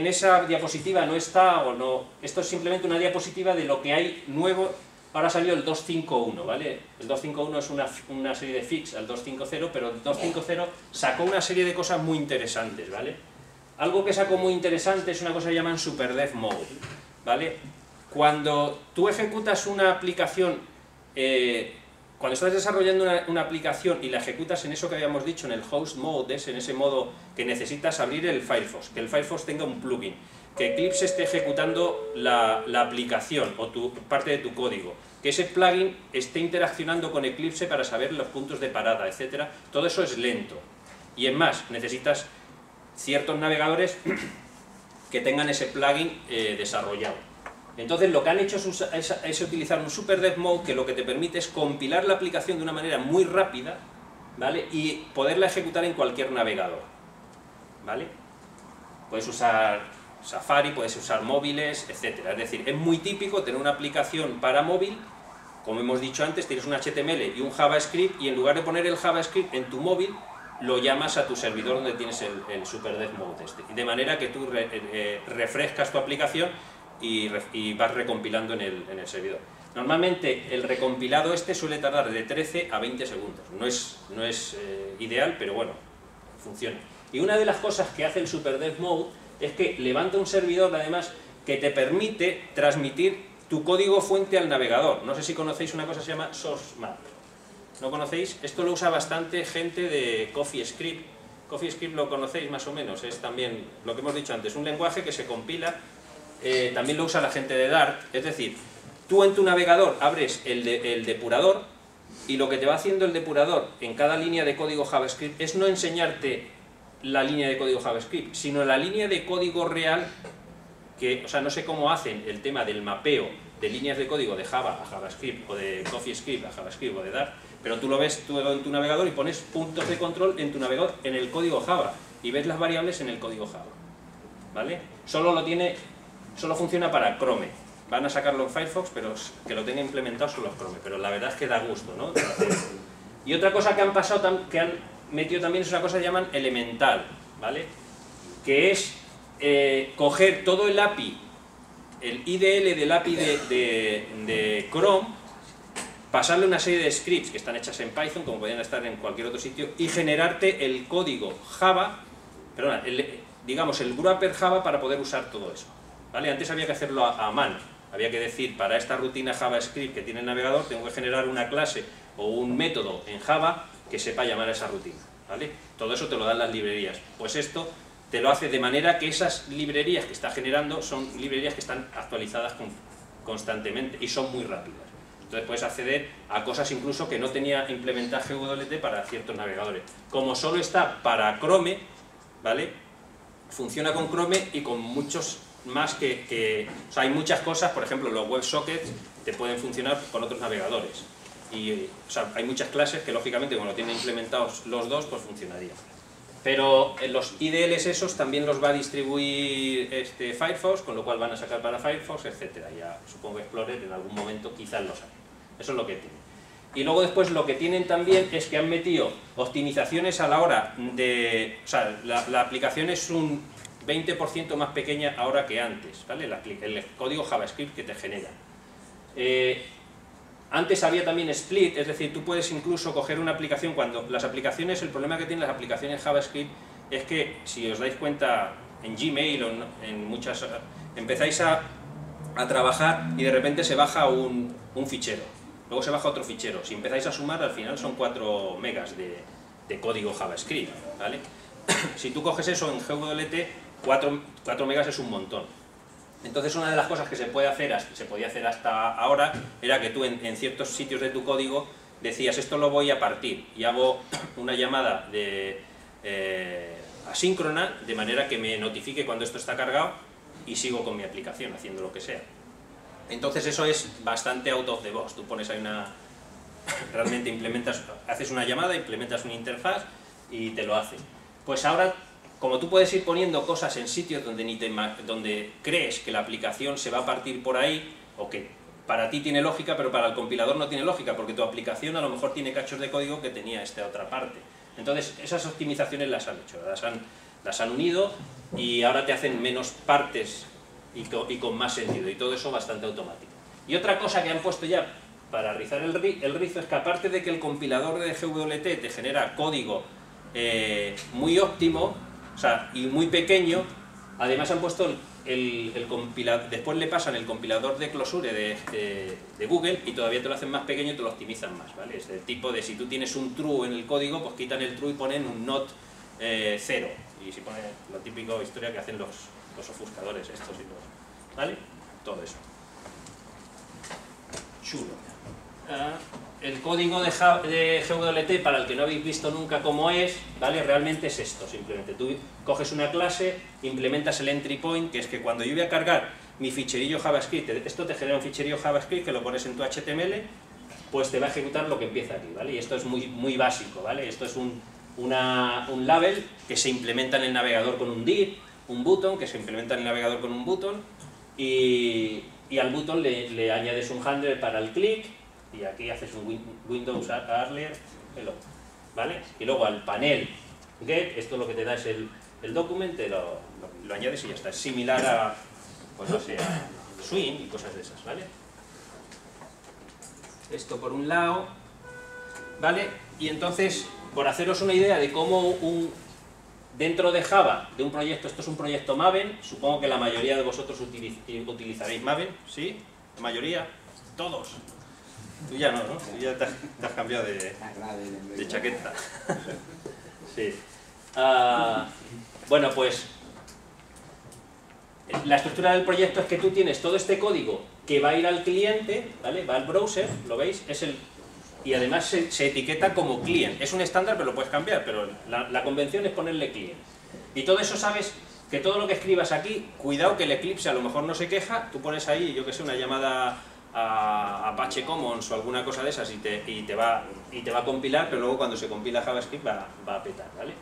esa diapositiva no está, o no, esto es simplemente una diapositiva de lo que hay nuevo. Ahora salió el 2.5.1, ¿vale? El 2.5.1 es una serie de fix al 2.5.0, pero el 2.5.0 sacó una serie de cosas muy interesantes, ¿vale? Algo que sacó muy interesante es una cosa que llaman SuperDev Mode, ¿vale? Cuando tú ejecutas una aplicación, cuando estás desarrollando una aplicación y la ejecutas en eso que habíamos dicho, en el host mode, en ese modo que necesitas abrir el Firefox, que el Firefox tenga un plugin, que Eclipse esté ejecutando la aplicación o parte de tu código, que ese plugin esté interaccionando con Eclipse para saber los puntos de parada, etcétera. Todo eso es lento. Y es más, necesitas ciertos navegadores que tengan ese plugin desarrollado. Entonces lo que han hecho es utilizar un SuperDev Mode que lo que te permite es compilar la aplicación de una manera muy rápida, ¿vale? Y poderla ejecutar en cualquier navegador, ¿vale? Puedes usar Safari, puedes usar móviles, etcétera. Es decir, es muy típico tener una aplicación para móvil, como hemos dicho antes, tienes un HTML y un JavaScript, y en lugar de poner el JavaScript en tu móvil, lo llamas a tu servidor donde tienes el SuperDev Mode de manera que tú refrescas tu aplicación y vas recompilando en el servidor. Normalmente el recompilado suele tardar de 13 a 20 segundos. No es ideal, pero bueno, funciona. Y una de las cosas que hace el SuperDev Mode es que levanta un servidor, además, que te permite transmitir tu código fuente al navegador. No sé si conocéis una cosa que se llama SourceMap. ¿No conocéis? Esto lo usa bastante gente de CoffeeScript. CoffeeScript lo conocéis más o menos, es también lo que hemos dicho antes, un lenguaje que se compila, también lo usa la gente de Dart. Es decir, tú en tu navegador abres el depurador, y lo que te va haciendo el depurador en cada línea de código JavaScript es no enseñarte la línea de código JavaScript, sino la línea de código real, o sea, no sé cómo hacen el tema del mapeo de líneas de código de Java a JavaScript, o de CoffeeScript a JavaScript, o de Dart, pero tú lo ves en tu navegador y pones puntos de control en tu navegador, en el código Java, y ves las variables en el código Java, ¿vale? Solo funciona para Chrome. Van a sacarlo en Firefox, pero que lo tenga implementado solo en Chrome, pero la verdad es que da gusto, ¿no? Y otra cosa que han pasado, que han metido también, es una cosa que llaman elemental, ¿vale? Que es coger todo el API, el IDL del API de Chrome, pasarle una serie de scripts que están hechas en Python, como podrían estar en cualquier otro sitio, y generarte el código Java, perdona, digamos el wrapper Java para poder usar todo eso, ¿vale? Antes había que hacerlo a mano, había que decir, para esta rutina JavaScript que tiene el navegador, tengo que generar una clase o un método en Java que sepa llamar a esa rutina, ¿vale? Todo eso te lo dan las librerías. Pues esto te lo hace de manera que esas librerías que está generando son librerías que están actualizadas constantemente y son muy rápidas. Entonces puedes acceder a cosas incluso que no tenía implementar GWT para ciertos navegadores. Como solo está para Chrome, ¿vale? Funciona con Chrome y con muchos más o sea, hay muchas cosas, por ejemplo, los WebSockets te pueden funcionar con otros navegadores. Y, o sea, hay muchas clases que, lógicamente, cuando tienen implementados los dos, pues funcionarían. Pero los IDLs esos también los va a distribuir Firefox, con lo cual van a sacar para Firefox, etcétera. Ya supongo que Explorer en algún momento quizás lo saque. Eso es lo que tiene. Y luego después lo que tienen también es que han metido optimizaciones a la hora de... O sea, la aplicación es un 20% más pequeña ahora que antes, ¿vale? El código JavaScript que te genera. Antes había también split, es decir, tú puedes incluso coger una aplicación cuando las aplicaciones, el problema que tienen las aplicaciones JavaScript es que, si os dais cuenta, en Gmail o en muchas, empezáis a trabajar y de repente se baja un fichero, luego se baja otro fichero, si empezáis a sumar al final son 4 megas de código JavaScript, ¿vale? Si tú coges eso en GWT, 4 megas es un montón. Entonces una de las cosas que se podía hacer hasta ahora era que tú en ciertos sitios de tu código decías, esto lo voy a partir, y hago una llamada asíncrona, de manera que me notifique cuando esto está cargado y sigo con mi aplicación haciendo lo que sea. Entonces eso es bastante out of the box. Tú pones ahí realmente haces una llamada, implementas una interfaz y te lo hace. Pues ahora como tú puedes ir poniendo cosas en sitios donde crees que la aplicación se va a partir por ahí, o que para ti tiene lógica, pero para el compilador no tiene lógica, porque tu aplicación a lo mejor tiene cachos de código que tenía esta otra parte. Entonces, esas optimizaciones las han hecho, las han unido, y ahora te hacen menos partes y con más sentido, y todo eso bastante automático. Y otra cosa que han puesto ya para rizar el rizo es que, aparte de que el compilador de GWT te genera código muy óptimo, o sea, y muy pequeño, además han puesto el compilador, después le pasan el compilador de Closure de Google, y todavía te lo hacen más pequeño y te lo optimizan más, ¿vale? Es del tipo de, si tú tienes un true en el código, pues quitan el true y ponen un not 0, y si ponen la típica historia que hacen los ofuscadores estos y los, ¿vale? Todo eso. Chulo. El código de GWT, para el que no habéis visto nunca cómo es, ¿vale? Realmente es esto, simplemente. Tú coges una clase, implementas el entry point, que es que cuando yo voy a cargar mi ficherillo JavaScript, esto te genera un ficherillo JavaScript que lo pones en tu HTML, pues te va a ejecutar lo que empieza aquí, ¿vale? Y esto es muy básico, ¿vale? Esto es un label que se implementa en el navegador con un div, un button que se implementa en el navegador con un button, y al button le añades un handler para el click, y aquí haces un Windows Earlier Hello, ¿vale? Y luego al panel get, esto lo que te da es el document, lo añades y ya está. Es similar a, pues no sé, a Swing y cosas de esas, ¿vale? Esto por un lado, ¿vale? Y entonces, por haceros una idea de cómo dentro de Java, de un proyecto, esto es un proyecto Maven, supongo que la mayoría de vosotros utilizaréis Maven, ¿sí? La mayoría, todos. Tú ya no, ¿no? Tú ya te has cambiado de chaqueta. Sí. Bueno, pues la estructura del proyecto es que tú tienes todo este código que va a ir al cliente, ¿vale? Va al browser, ¿lo veis? Y además se etiqueta como client. Es un estándar, pero lo puedes cambiar, pero la convención es ponerle client. Y todo eso sabes que todo lo que escribas aquí, cuidado que el Eclipse a lo mejor no se queja, tú pones ahí, yo que sé, una llamada a Apache Commons o alguna cosa de esas y te va a compilar, pero luego cuando se compila JavaScript va a petar, ¿vale?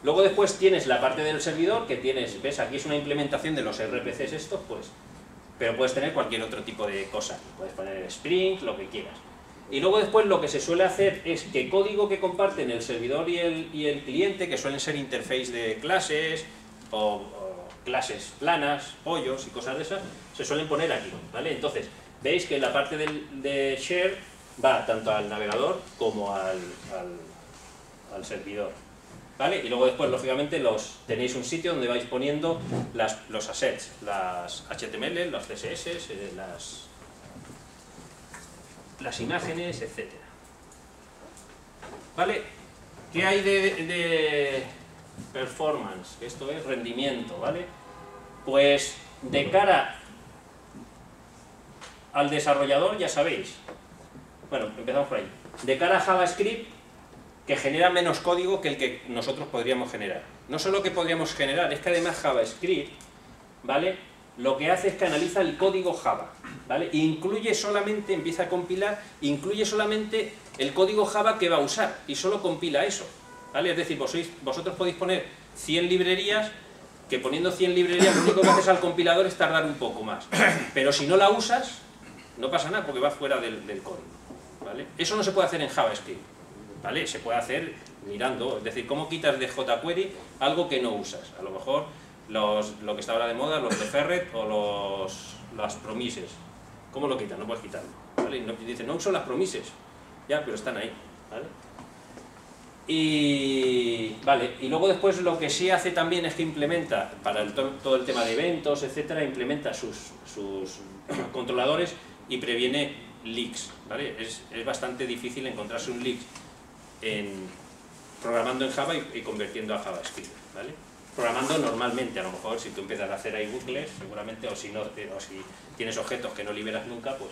Luego después tienes la parte del servidor, que tienes, ves, aquí es una implementación de los RPCs estos, pues, pero puedes tener cualquier otro tipo de cosa, puedes poner Spring, lo que quieras. Y luego después lo que se suele hacer es que código que comparten el servidor y el cliente, que suelen ser interface de clases o clases planas, pollos y cosas de esas, se suelen poner aquí, ¿vale? Entonces, veis que la parte de share va tanto al navegador como al servidor, ¿vale? Y luego después, lógicamente, tenéis un sitio donde vais poniendo los assets, las HTML, los CSS, las imágenes, etc. ¿Vale? ¿Qué hay de performance? Esto es rendimiento, ¿vale? Pues de cara al desarrollador, ya sabéis. Bueno, empezamos por ahí. De cara a JavaScript, que genera menos código que el que nosotros podríamos generar. No solo que podríamos generar, es que además JavaScript, ¿vale? Lo que hace es que analiza el código Java, ¿vale? E incluye solamente, empieza a compilar, incluye solamente el código Java que va a usar, y solo compila eso, ¿vale? Es decir, vosotros podéis poner 100 librerías, que poniendo 100 librerías lo único que haces al compilador es tardar un poco más. Pero si no la usas, no pasa nada porque va fuera del código, ¿vale? Eso no se puede hacer en JavaScript, ¿vale? Se puede hacer mirando, es decir, ¿cómo quitas de jQuery algo que no usas? A lo mejor lo que está ahora de moda, los de Ferret o las promises. ¿Cómo lo quitas? No puedes quitarlo, ¿vale? Dice, no uso las promises, ya, pero están ahí, ¿vale? Y luego después lo que sí hace también es que implementa, para todo el tema de eventos, etcétera, implementa sus controladores y previene leaks, ¿vale? Es bastante difícil encontrarse un leak programando en Java y convirtiendo a JavaScript, ¿vale? Programando normalmente, a lo mejor si tú empiezas a hacer ahí bucles, seguramente, o si tienes objetos que no liberas nunca, pues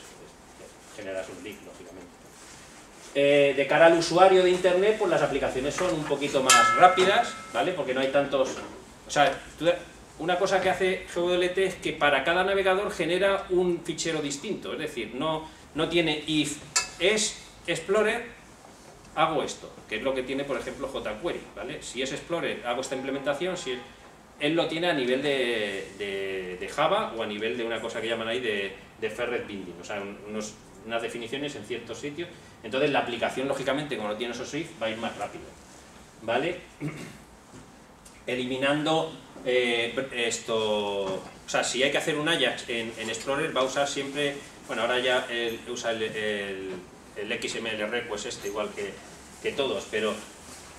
generas un leak, lógicamente. De cara al usuario de Internet, pues las aplicaciones son un poquito más rápidas, ¿vale? Porque no hay tantos... O sea, una cosa que hace GWT es que para cada navegador genera un fichero distinto, es decir, no tiene if es Explorer hago esto, que es lo que tiene, por ejemplo, jQuery, ¿vale? Si es Explorer, hago esta implementación, si es... Él lo tiene a nivel de Java o a nivel de una cosa que llaman ahí de ferret binding, o sea, unas definiciones en ciertos sitios. Entonces la aplicación, lógicamente, como no tiene esos Swift, va a ir más rápido, ¿vale? Eliminando esto... O sea, si hay que hacer un Ajax en Explorer, va a usar siempre... Bueno, ahora ya usa el XML request igual que todos, pero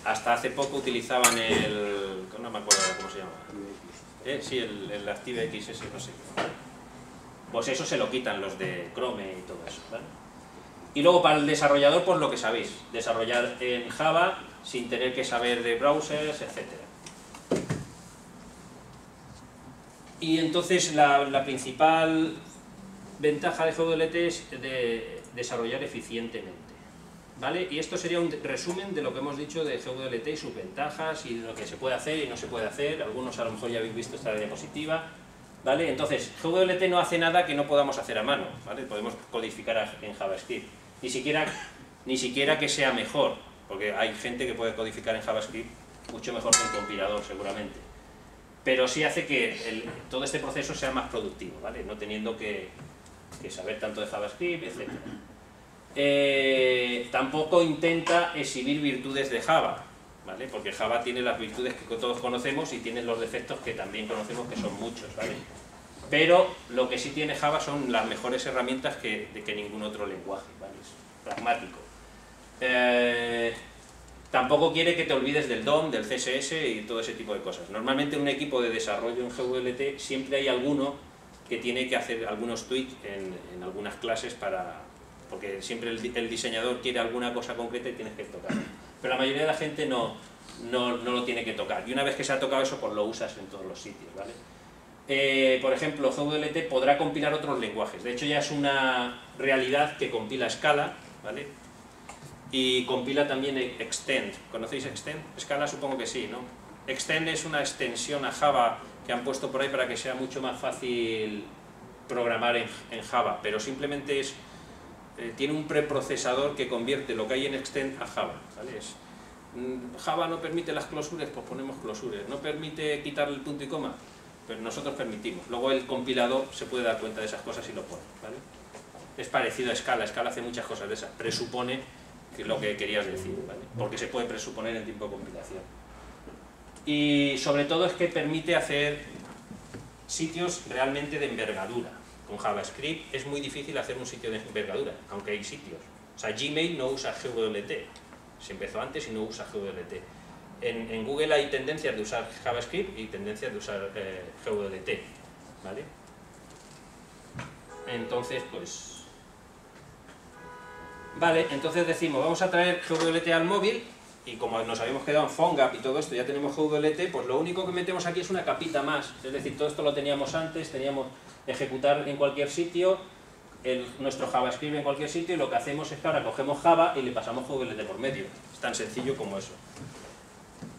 hasta hace poco utilizaban el... no me acuerdo cómo se llama. Sí, el ActiveX ese, no sé. Pues eso se lo quitan los de Chrome y todo eso, ¿vale? Y luego para el desarrollador, pues lo que sabéis, desarrollar en Java sin tener que saber de browsers, etc. Y entonces la principal ventaja de GWT es de desarrollar eficientemente, ¿vale? Y esto sería un resumen de lo que hemos dicho de GWT y sus ventajas y de lo que se puede hacer y no se puede hacer. Algunos a lo mejor ya habéis visto esta diapositiva, ¿vale? Entonces, GWT no hace nada que no podamos hacer a mano, ¿vale? Podemos codificar en JavaScript. Ni siquiera que sea mejor, porque hay gente que puede codificar en JavaScript mucho mejor que el compilador, seguramente. Pero sí hace que todo este proceso sea más productivo, ¿vale? No teniendo que saber tanto de JavaScript, etc. Tampoco intenta exhibir virtudes de Java, ¿vale? Porque Java tiene las virtudes que todos conocemos y tiene los defectos que también conocemos, que son muchos, ¿vale? Pero lo que sí tiene Java son las mejores herramientas que ningún otro lenguaje, ¿vale? Es pragmático. Tampoco quiere que te olvides del DOM, del CSS y todo ese tipo de cosas. Normalmente en un equipo de desarrollo en GWT siempre hay alguno que tiene que hacer algunos tweaks en algunas clases porque siempre el diseñador quiere alguna cosa concreta y tienes que tocarlo. Pero la mayoría de la gente no lo tiene que tocar. Y una vez que se ha tocado eso, pues lo usas en todos los sitios, ¿vale? Por ejemplo, GWT podrá compilar otros lenguajes. De hecho, ya es una realidad que compila Scala, ¿vale? Y compila también Extend. ¿Conocéis Extend? Scala supongo que sí, ¿no? Extend es una extensión a Java que han puesto por ahí para que sea mucho más fácil programar en Java, pero simplemente tiene un preprocesador que convierte lo que hay en Extend a Java, ¿vale? Java no permite las closures, pues ponemos closures. No permite quitar el punto y coma, pero nosotros permitimos. Luego el compilador se puede dar cuenta de esas cosas y lo pone, ¿vale? Es parecido a Scala. Scala hace muchas cosas de esas. Presupone que es lo que querías decir, ¿vale? Porque se puede presuponer en tiempo de compilación. Y sobre todo es que permite hacer sitios realmente de envergadura. Con JavaScript es muy difícil hacer un sitio de envergadura, aunque hay sitios. O sea, Gmail no usa GWT. Se empezó antes y no usa GWT. En Google hay tendencias de usar JavaScript y tendencias de usar GWT, ¿vale? Entonces, pues... Vale, entonces decimos, vamos a traer GWT al móvil, y como nos habíamos quedado en PhoneGap y todo esto, ya tenemos GWT, pues lo único que metemos aquí es una capita más. Es decir, todo esto lo teníamos antes, teníamos ejecutar en cualquier sitio, nuestro JavaScript en cualquier sitio, y lo que hacemos es que ahora cogemos Java y le pasamos GWT por medio. Es tan sencillo como eso.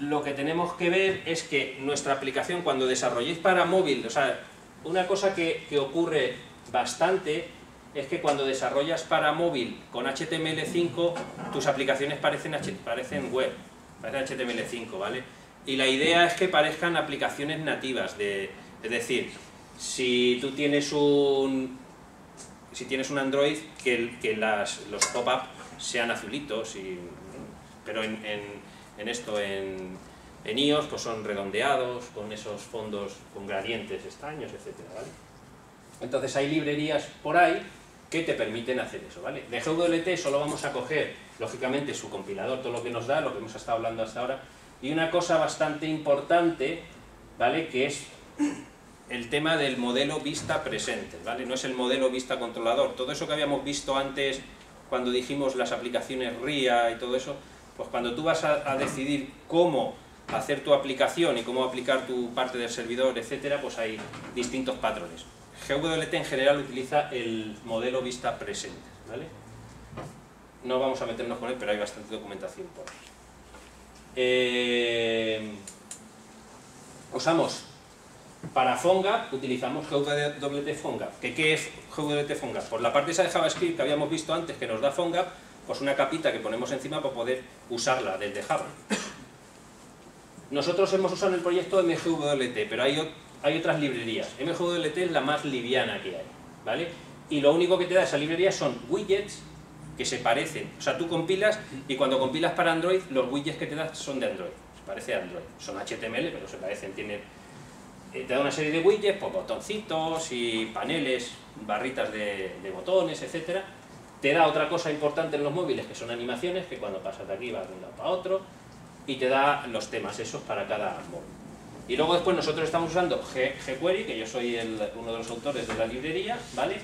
Lo que tenemos que ver es que nuestra aplicación, cuando desarrolléis para móvil, o sea, una cosa que ocurre bastante es que cuando desarrollas para móvil con HTML5, tus aplicaciones parecen web, parecen HTML5, ¿vale? Y la idea es que parezcan aplicaciones nativas, es decir, si tú tienes un Android, que los pop-up sean azulitos, pero en iOS pues son redondeados, con esos fondos con gradientes extraños, etcétera, ¿vale? Entonces hay librerías por ahí que te permiten hacer eso, ¿vale? De GWT solo vamos a coger, lógicamente, su compilador, todo lo que nos da, lo que hemos estado hablando hasta ahora, y una cosa bastante importante, ¿vale?, que es el tema del modelo vista presente, ¿vale? No es el modelo vista controlador. Todo eso que habíamos visto antes, cuando dijimos las aplicaciones RIA y todo eso, pues cuando tú vas a decidir cómo hacer tu aplicación y cómo aplicar tu parte del servidor, etcétera, pues hay distintos patrones. GWT en general utiliza el modelo vista presente, ¿vale? No vamos a meternos con él, pero hay bastante documentación por ahí. Usamos para PhoneGap, utilizamos GWT PhoneGap. ¿Qué es GWT PhoneGap? Por la parte esa de JavaScript que habíamos visto antes, que nos da PhoneGap, pues una capita que ponemos encima para poder usarla desde Java. Nosotros hemos usado en el proyecto MGWT, pero hay otras librerías. MGWT es la más liviana que hay, ¿vale? Y lo único que te da esa librería son widgets que se parecen. O sea, tú compilas y cuando compilas para Android, los widgets que te da son de Android. Se parece a Android. Son HTML, pero se parecen. Te da una serie de widgets, pues botoncitos y paneles, barritas de botones, etcétera. Te da otra cosa importante en los móviles, que son animaciones, que cuando pasas de aquí vas de un lado para otro. Y te da los temas esos para cada móvil. Y luego después nosotros estamos usando jQuery, que yo soy uno de los autores de la librería, ¿vale?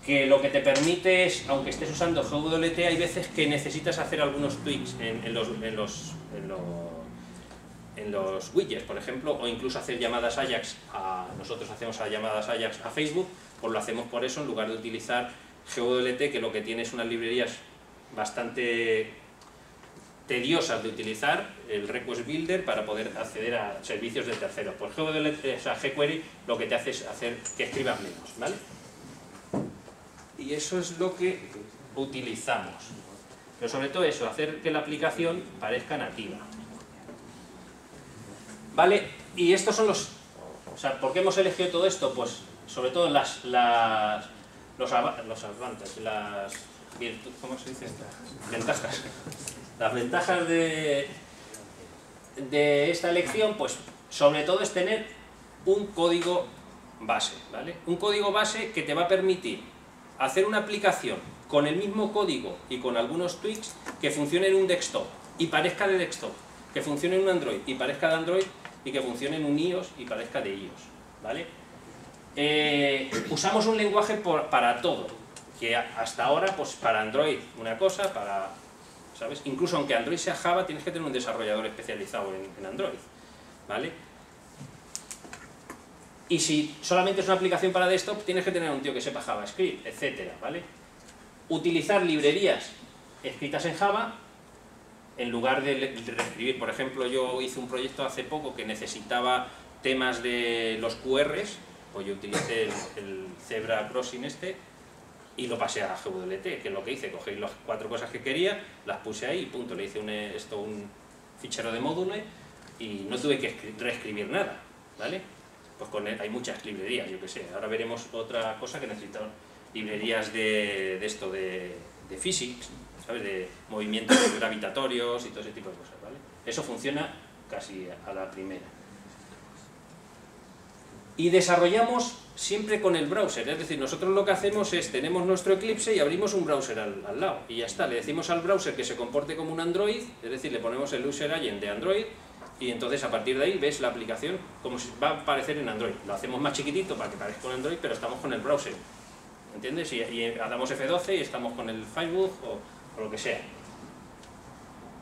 Que lo que te permite es, aunque estés usando GWT, hay veces que necesitas hacer algunos tweaks en los widgets, por ejemplo, o incluso hacer llamadas Ajax nosotros hacemos llamadas Ajax a Facebook, pues lo hacemos por eso, en lugar de utilizar GWT, que lo que tiene es unas librerías bastante tediosas de utilizar, el Request Builder, para poder acceder a servicios de terceros. Pues jQuery lo que te hace es hacer que escribas menos, ¿vale? Y eso es lo que utilizamos. Pero sobre todo eso, hacer que la aplicación parezca nativa. ¿Vale? Y estos son los... O sea, ¿por qué hemos elegido todo esto? Pues sobre todo los advantages, las virtudes, ¿cómo se dice? Ventajas. Las ventajas de esta elección, pues sobre todo es tener un código base, ¿vale? Un código base que te va a permitir hacer una aplicación con el mismo código y con algunos tweaks que funcione en un desktop y parezca de desktop, que funcione en un Android y parezca de Android, y que funcione en un iOS y parezca de iOS, ¿vale? Usamos un lenguaje para todo, que hasta ahora, pues para Android una cosa, ¿sabes? Incluso aunque Android sea Java, tienes que tener un desarrollador especializado en Android, ¿vale? Y si solamente es una aplicación para desktop, tienes que tener un tío que sepa JavaScript, etcétera, ¿vale? Utilizar librerías escritas en Java en lugar de reescribir. Por ejemplo, yo hice un proyecto hace poco que necesitaba temas de los QRs, pues yo utilicé el Zebra Crossing y lo pasé a GWT, que es lo que hice, cogí las 4 cosas que quería, las puse ahí y punto, le hice un fichero de módulo y no tuve que reescribir nada, ¿vale? Pues con él hay muchas librerías, yo que sé. Ahora veremos otra cosa que necesitan librerías de physics, ¿sabes? De movimientos gravitatorios y todo ese tipo de cosas, ¿vale? Eso funciona casi a la primera. Y desarrollamos siempre con el browser, es decir, nosotros lo que hacemos es, tenemos nuestro Eclipse y abrimos un browser al lado, y ya está, le decimos al browser que se comporte como un Android, es decir, le ponemos el user agent de Android, y entonces a partir de ahí ves la aplicación como si va a aparecer en Android. Lo hacemos más chiquitito para que parezca con Android, pero estamos con el browser, ¿entiendes? Y damos F12 y estamos con el Firebug o lo que sea.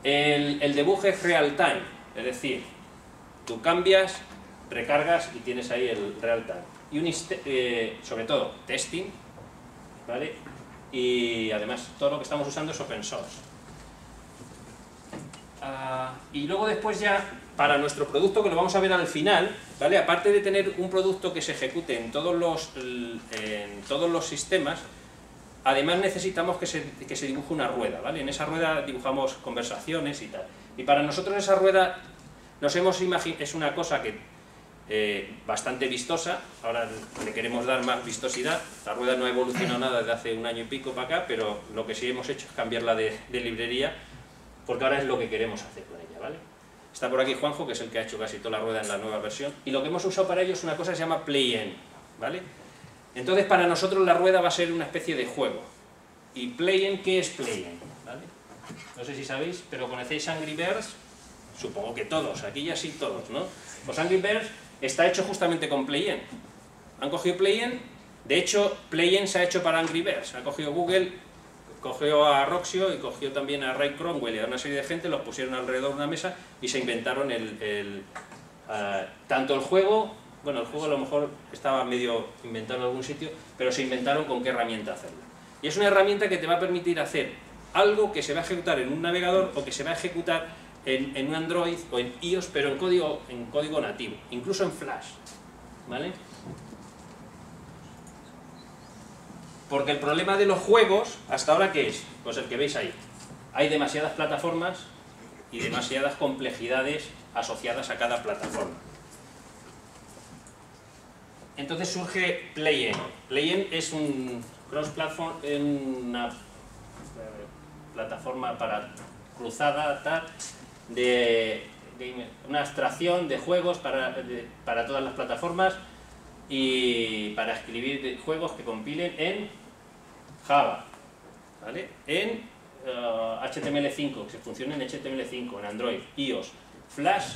El debug es real time, es decir, tú cambias, recargas y tienes ahí el real time. Y sobre todo testing, ¿vale? Y además todo lo que estamos usando es open source. Y luego después ya, para nuestro producto, que lo vamos a ver al final, ¿vale? Aparte de tener un producto que se ejecute en todos los sistemas, además necesitamos que se dibuje una rueda, ¿vale? En esa rueda dibujamos conversaciones y tal. Y para nosotros esa rueda nos hemos imaginado, es una cosa que bastante vistosa, ahora le queremos dar más vistosidad. La rueda no ha evolucionado nada desde hace un año y pico para acá, pero lo que sí hemos hecho es cambiarla de librería, porque ahora es lo que queremos hacer con ella, ¿vale? Está por aquí Juanjo, que es el que ha hecho casi toda la rueda en la nueva versión, y lo que hemos usado para ello es una cosa que se llama Play-N, ¿vale? Entonces para nosotros la rueda va a ser una especie de juego. ¿Y Play-N qué es Play-N? ¿Vale? No sé si sabéis, pero ¿conocéis Angry Birds? Supongo que todos, aquí ya sí todos, ¿no? Pues Angry Birds está hecho justamente con Play-N. Han cogido Play-N, de hecho Play-N se ha hecho para Angry Birds, ha cogido Google, cogió a Roxio y cogió también a Ray Cromwell y a una serie de gente, los pusieron alrededor de una mesa y se inventaron tanto el juego, bueno, el juego a lo mejor estaba medio inventado en algún sitio, pero se inventaron con qué herramienta hacerlo. Y es una herramienta que te va a permitir hacer algo que se va a ejecutar en un navegador o que se va a ejecutar en un Android o en iOS, pero en código nativo, incluso en Flash, ¿vale? Porque el problema de los juegos, ¿hasta ahora qué es? Pues el que veis ahí. Hay demasiadas plataformas y demasiadas complejidades asociadas a cada plataforma. Entonces surge Play-N. Play-N es un cross-platform, una plataforma para cruzada, tal, de una abstracción de juegos para todas las plataformas y para escribir juegos que compilen en Java, ¿vale? En HTML5, que funcione en HTML5, en Android, iOS, Flash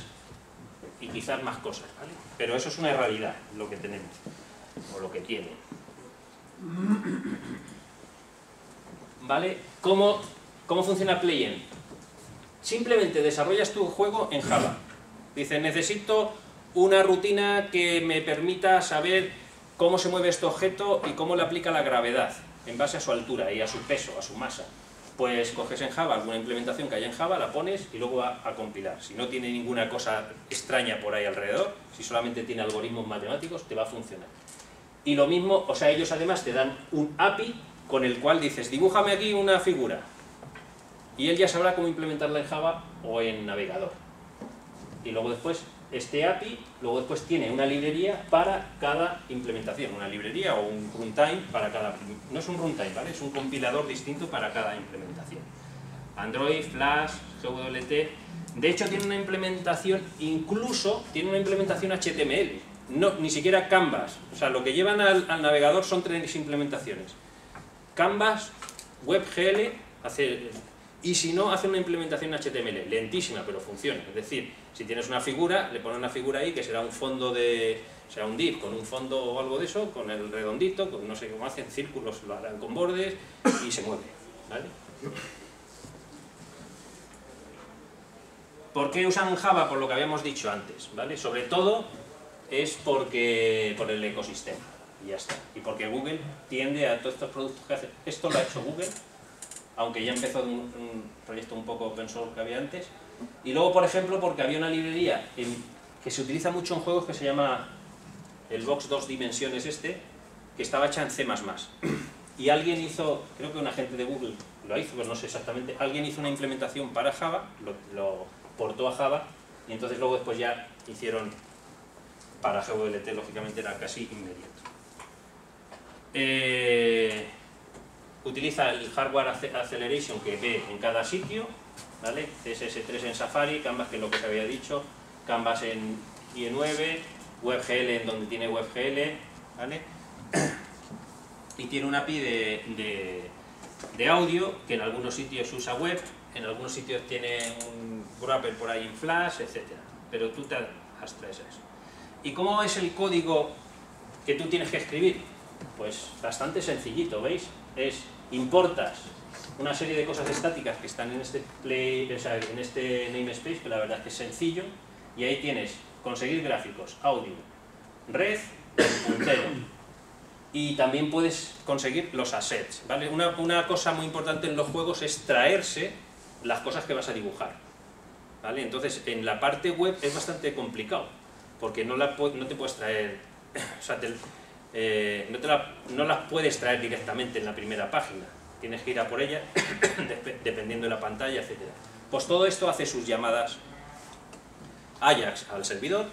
y quizás más cosas, ¿vale? Pero eso es una realidad, lo que tenemos, o lo que tiene. ¿Vale? ¿Cómo funciona Play-N? Simplemente desarrollas tu juego en Java. Dices, necesito una rutina que me permita saber cómo se mueve este objeto y cómo le aplica la gravedad, en base a su altura y a su peso, a su masa. Pues coges en Java alguna implementación que haya en Java, la pones y luego va a compilar. Si no tiene ninguna cosa extraña por ahí alrededor, si solamente tiene algoritmos matemáticos, te va a funcionar. Y lo mismo, o sea, ellos además te dan un API con el cual dices, dibújame aquí una figura. Y él ya sabrá cómo implementarla en Java o en navegador. Y luego después, este API, luego después tiene una librería para cada implementación. Una librería o un runtime para cada... No es un runtime, ¿vale? Es un compilador distinto para cada implementación. Android, Flash, GWT... De hecho, tiene una implementación, incluso tiene una implementación HTML. No, ni siquiera Canvas. O sea, lo que llevan al navegador son 3 implementaciones. Canvas, WebGL, y si no, hace una implementación HTML, lentísima, pero funciona. Es decir, si tienes una figura, le pones una figura ahí que será un fondo será un div con un fondo o algo de eso, con el redondito, con no sé cómo hacen, círculos, lo harán con bordes y se mueve, ¿vale? ¿Por qué usan Java? Por lo que habíamos dicho antes, ¿vale? Sobre todo es por el ecosistema, y ya está. Y porque Google tiende a todos estos productos que hace. Esto lo ha hecho Google, aunque ya empezó un proyecto un poco open source que había antes. Y luego, por ejemplo, porque había una librería que se utiliza mucho en juegos que se llama el Box 2 Dimensiones que estaba hecha en C++. Y alguien hizo, creo que un agente de Google lo hizo, pero no sé exactamente, alguien hizo una implementación para Java, lo portó a Java, y entonces luego después ya hicieron para GWT, lógicamente era casi inmediato. Utiliza el hardware acceleration que ve en cada sitio, ¿vale? CSS3 en Safari, Canvas, que es lo que se había dicho, Canvas en IE9, WebGL en donde tiene WebGL, ¿vale? Y tiene un API de audio, que en algunos sitios usa web, en algunos sitios tiene un wrapper por ahí en Flash, etc. Pero tú te abstraes a eso. ¿Y cómo es el código que tú tienes que escribir? Pues bastante sencillito, ¿veis? Importas una serie de cosas estáticas que están en este en este namespace, que la verdad es que es sencillo, y ahí tienes conseguir gráficos, audio, red, puntero, y también puedes conseguir los assets, ¿vale? Una cosa muy importante en los juegos es traerse las cosas que vas a dibujar, ¿vale? Entonces, en la parte web es bastante complicado, porque no te puedes traer, o sea, no las puedes traer directamente en la primera página, tienes que ir a por ella dependiendo de la pantalla, etc. Pues todo esto hace sus llamadas Ajax al servidor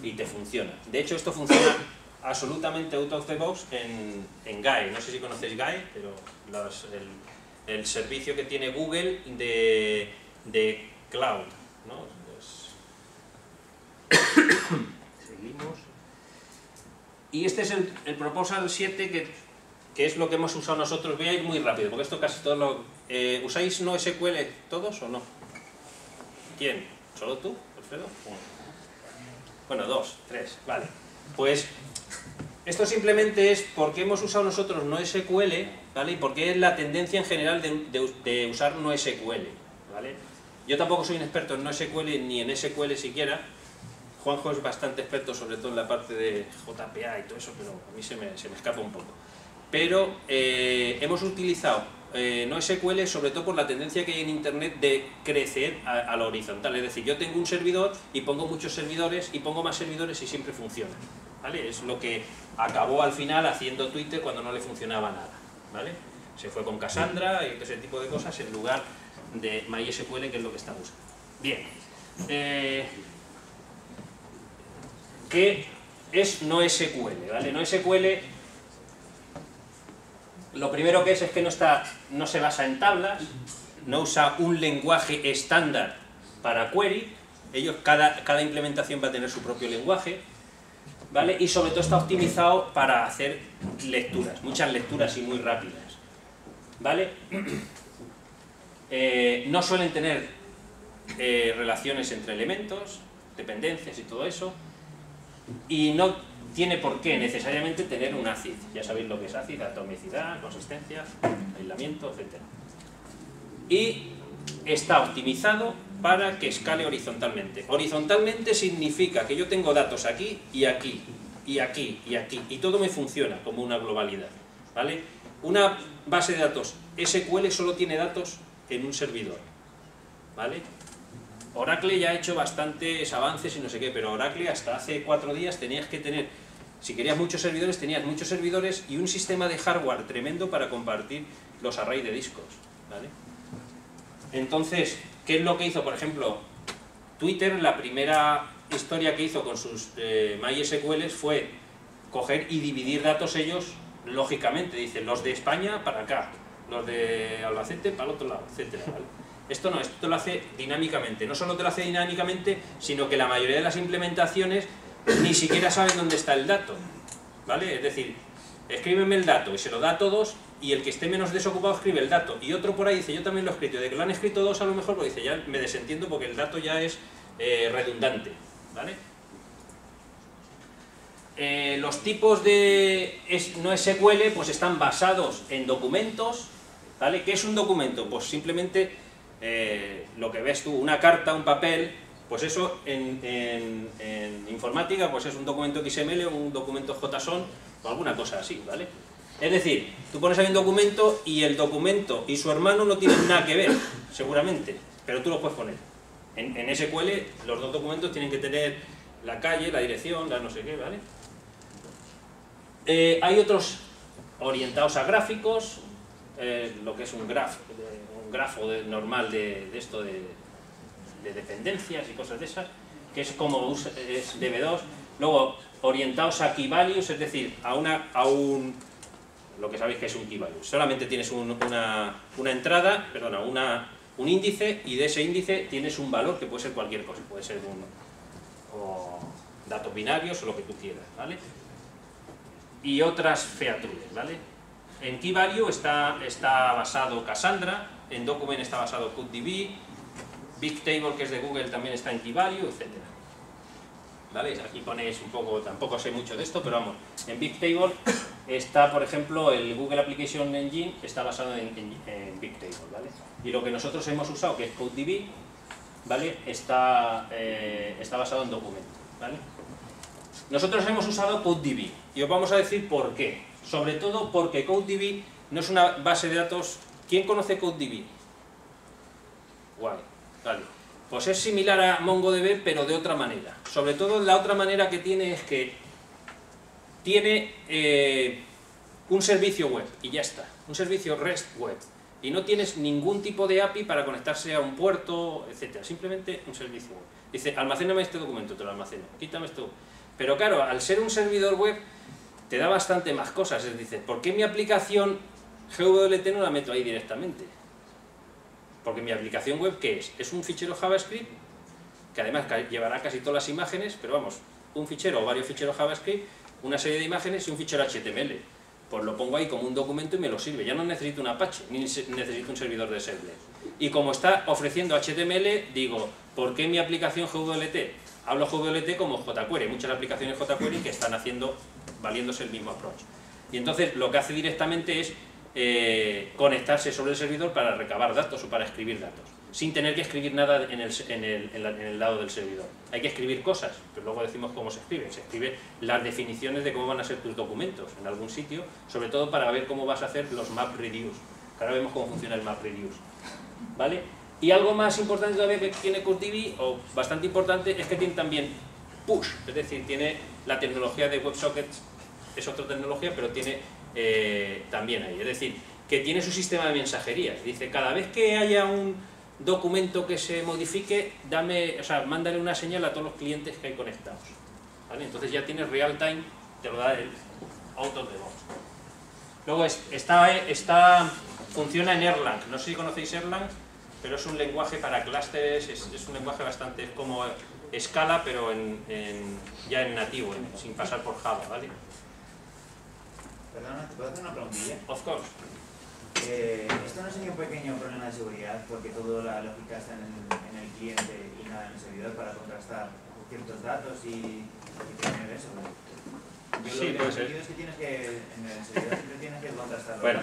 y te funciona. De hecho, esto funciona absolutamente out of the box en Guy. No sé si conocéis Guy, pero el servicio que tiene Google de cloud, ¿no? Seguimos. Y este es el Proposal 7 que es lo que hemos usado nosotros. Voy a ir muy rápido, porque esto casi todo lo... ¿Usáis NoSQL todos o no? ¿Quién? ¿Solo tú, Alfredo? Bueno, 2, 3, vale. Pues esto simplemente es porque hemos usado nosotros NoSQL, ¿vale? Y porque es la tendencia en general de usar NoSQL, ¿vale? Yo tampoco soy un experto en NoSQL ni en SQL siquiera. Juanjo es bastante experto, sobre todo en la parte de JPA y todo eso, pero a mí se me escapa un poco. Pero hemos utilizado NoSQL sobre todo por la tendencia que hay en Internet de crecer a lo horizontal. Es decir, yo tengo un servidor y pongo muchos servidores y pongo más servidores y siempre funciona, ¿vale? Es lo que acabó al final haciendo Twitter cuando no le funcionaba nada, ¿vale? Se fue con Cassandra y todo ese tipo de cosas en lugar de MySQL, que es lo que está buscando. Bien. ¿Qué es NoSQL? ¿Vale? NoSQL, lo primero que es que no se basa en tablas, no usa un lenguaje estándar para query. Cada implementación va a tener su propio lenguaje, ¿vale? Y sobre todo está optimizado para hacer lecturas, muchas lecturas y muy rápidas, ¿vale? No suelen tener relaciones entre elementos, dependencias y todo eso, y no tiene por qué necesariamente tener un ACID. Ya sabéis lo que es ACID: atomicidad, consistencia, aislamiento, etc. Y está optimizado para que escale horizontalmente. Horizontalmente significa que yo tengo datos aquí y aquí, y aquí, y aquí, y todo me funciona como una globalidad, ¿vale? Una base de datos SQL solo tiene datos en un servidor, ¿vale? Oracle ya ha hecho bastantes avances y no sé qué, pero Oracle hasta hace 4 días tenías que tener, si querías muchos servidores, tenías muchos servidores y un sistema de hardware tremendo para compartir los arrays de discos, ¿vale? Entonces, ¿qué es lo que hizo? Por ejemplo, Twitter, la primera historia que hizo con sus MySQLs fue coger y dividir datos ellos lógicamente. Dicen, los de España para acá, los de Albacete para el otro lado, etcétera, ¿vale? Esto no, esto te lo hace dinámicamente. No solo te lo hace dinámicamente, sino que la mayoría de las implementaciones ni siquiera saben dónde está el dato, ¿vale? Es decir, escríbeme el dato y se lo da a todos, y el que esté menos desocupado escribe el dato, y otro por ahí dice, yo también lo he escrito, de que lo han escrito 2 a lo mejor, pues dice, ya me desentiendo porque el dato ya es redundante, ¿vale? Los tipos de NoSQL pues están basados en documentos, ¿vale? ¿Qué es un documento? Pues simplemente lo que ves tú, una carta, un papel, pues eso en informática pues es un documento XML o un documento JSON o alguna cosa así, ¿vale? Es decir, tú pones ahí un documento y el documento y su hermano no tienen nada que ver, seguramente, pero tú lo puedes poner. En SQL los dos documentos tienen que tener la calle, la dirección, la no sé qué, ¿vale? Hay otros orientados a gráficos, lo que es un grafo normal de esto de dependencias y cosas de esas, que es como es DB2. Luego, orientados a key values, es decir, lo que sabéis que es un key value. Solamente tienes una entrada, perdona, un índice, y de ese índice tienes un valor que puede ser cualquier cosa, puede ser o datos binarios o lo que tú quieras, ¿vale? Y otras features, ¿vale? En key value está basado Cassandra, en document está basado CodeDB, Bigtable, que es de Google, también está en key value, etc. ¿Vale? Aquí ponéis un poco, tampoco sé mucho de esto, pero vamos, en Bigtable está, por ejemplo, el Google Application Engine, está basado en Bigtable, ¿vale? Y lo que nosotros hemos usado, que es CodeDB, ¿vale? Está basado en documento, ¿vale? Nosotros hemos usado CodeDB y os vamos a decir por qué. Sobre todo porque CodeDB no es una base de datos. ¿Quién conoce CodeDB? Guay, vale. Pues es similar a MongoDB, pero de otra manera. Sobre todo la otra manera que tiene es que tiene un servicio web y ya está. Un servicio REST web. Y no tienes ningún tipo de API para conectarse a un puerto, etc. Simplemente un servicio web. Dice, almacéname este documento, te lo almaceno. Quítame esto. Pero claro, al ser un servidor web, te da bastante más cosas. Es decir, ¿por qué mi aplicación GWT no la meto ahí directamente? Porque mi aplicación web, ¿qué es? Es un fichero JavaScript, que además llevará casi todas las imágenes, pero vamos, un fichero o varios ficheros JavaScript, una serie de imágenes y un fichero HTML. Pues lo pongo ahí como un documento y me lo sirve. Ya no necesito un Apache, ni necesito un servidor de serverless. Y como está ofreciendo HTML, digo, ¿por qué mi aplicación GWT? Hablo GWT como jQuery. Hay muchas aplicaciones jQuery que están valiéndose el mismo approach. Y entonces lo que hace directamente es conectarse sobre el servidor para recabar datos o para escribir datos, sin tener que escribir nada en el lado del servidor. Hay que escribir cosas, pero luego decimos cómo se escribe. Se escribe las definiciones de cómo van a ser tus documentos en algún sitio, sobre todo para ver cómo vas a hacer los map reduce. Ahora vemos cómo funciona el map reduce, ¿vale? Y algo más importante todavía que tiene CodeDB, o bastante importante, es que tiene también push, es decir, tiene la tecnología de WebSockets, es otra tecnología, pero tiene también hay. Es decir, que tiene su sistema de mensajería. Dice, cada vez que haya un documento que se modifique, mándale una señal a todos los clientes que hay conectados. ¿Vale? Entonces ya tienes real time, te lo da el out of the box. Luego funciona en Erlang. No sé si conocéis Erlang, pero es un lenguaje para clústeres, es un lenguaje bastante, es como Scala, pero ya en nativo, sin pasar por Java, ¿vale? Perdona, ¿te puedo hacer una preguntilla? Of course. ¿Esto no sería un pequeño problema de seguridad? Porque toda la lógica está en el cliente y nada en el servidor para contrastar ciertos datos y tener eso. Sí, puede ser. Es que tienes que, en el servidor siempre tienes que contrastar. Bueno,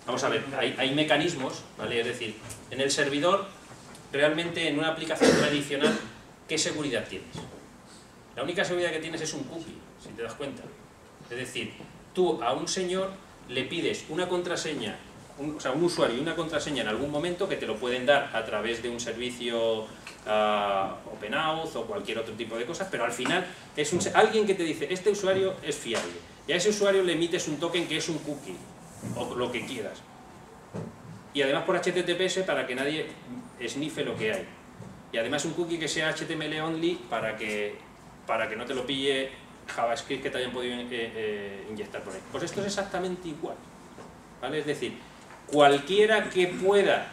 vamos a ver, hay mecanismos, ¿vale? Es decir, en el servidor, realmente en una aplicación tradicional, ¿qué seguridad tienes? La única seguridad que tienes es un cookie, si te das cuenta. Es decir, tú a un señor le pides una contraseña, un usuario y una contraseña en algún momento que te lo pueden dar a través de un servicio OpenAuth o cualquier otro tipo de cosas, pero al final es alguien que te dice, este usuario es fiable, y a ese usuario le emites un token que es un cookie, o lo que quieras. Y además por HTTPS para que nadie sniffe lo que hay. Y además un cookie que sea HTML only para que no te lo pille JavaScript que te hayan podido inyectar por ahí. Pues esto es exactamente igual, ¿vale? Es decir, cualquiera que pueda,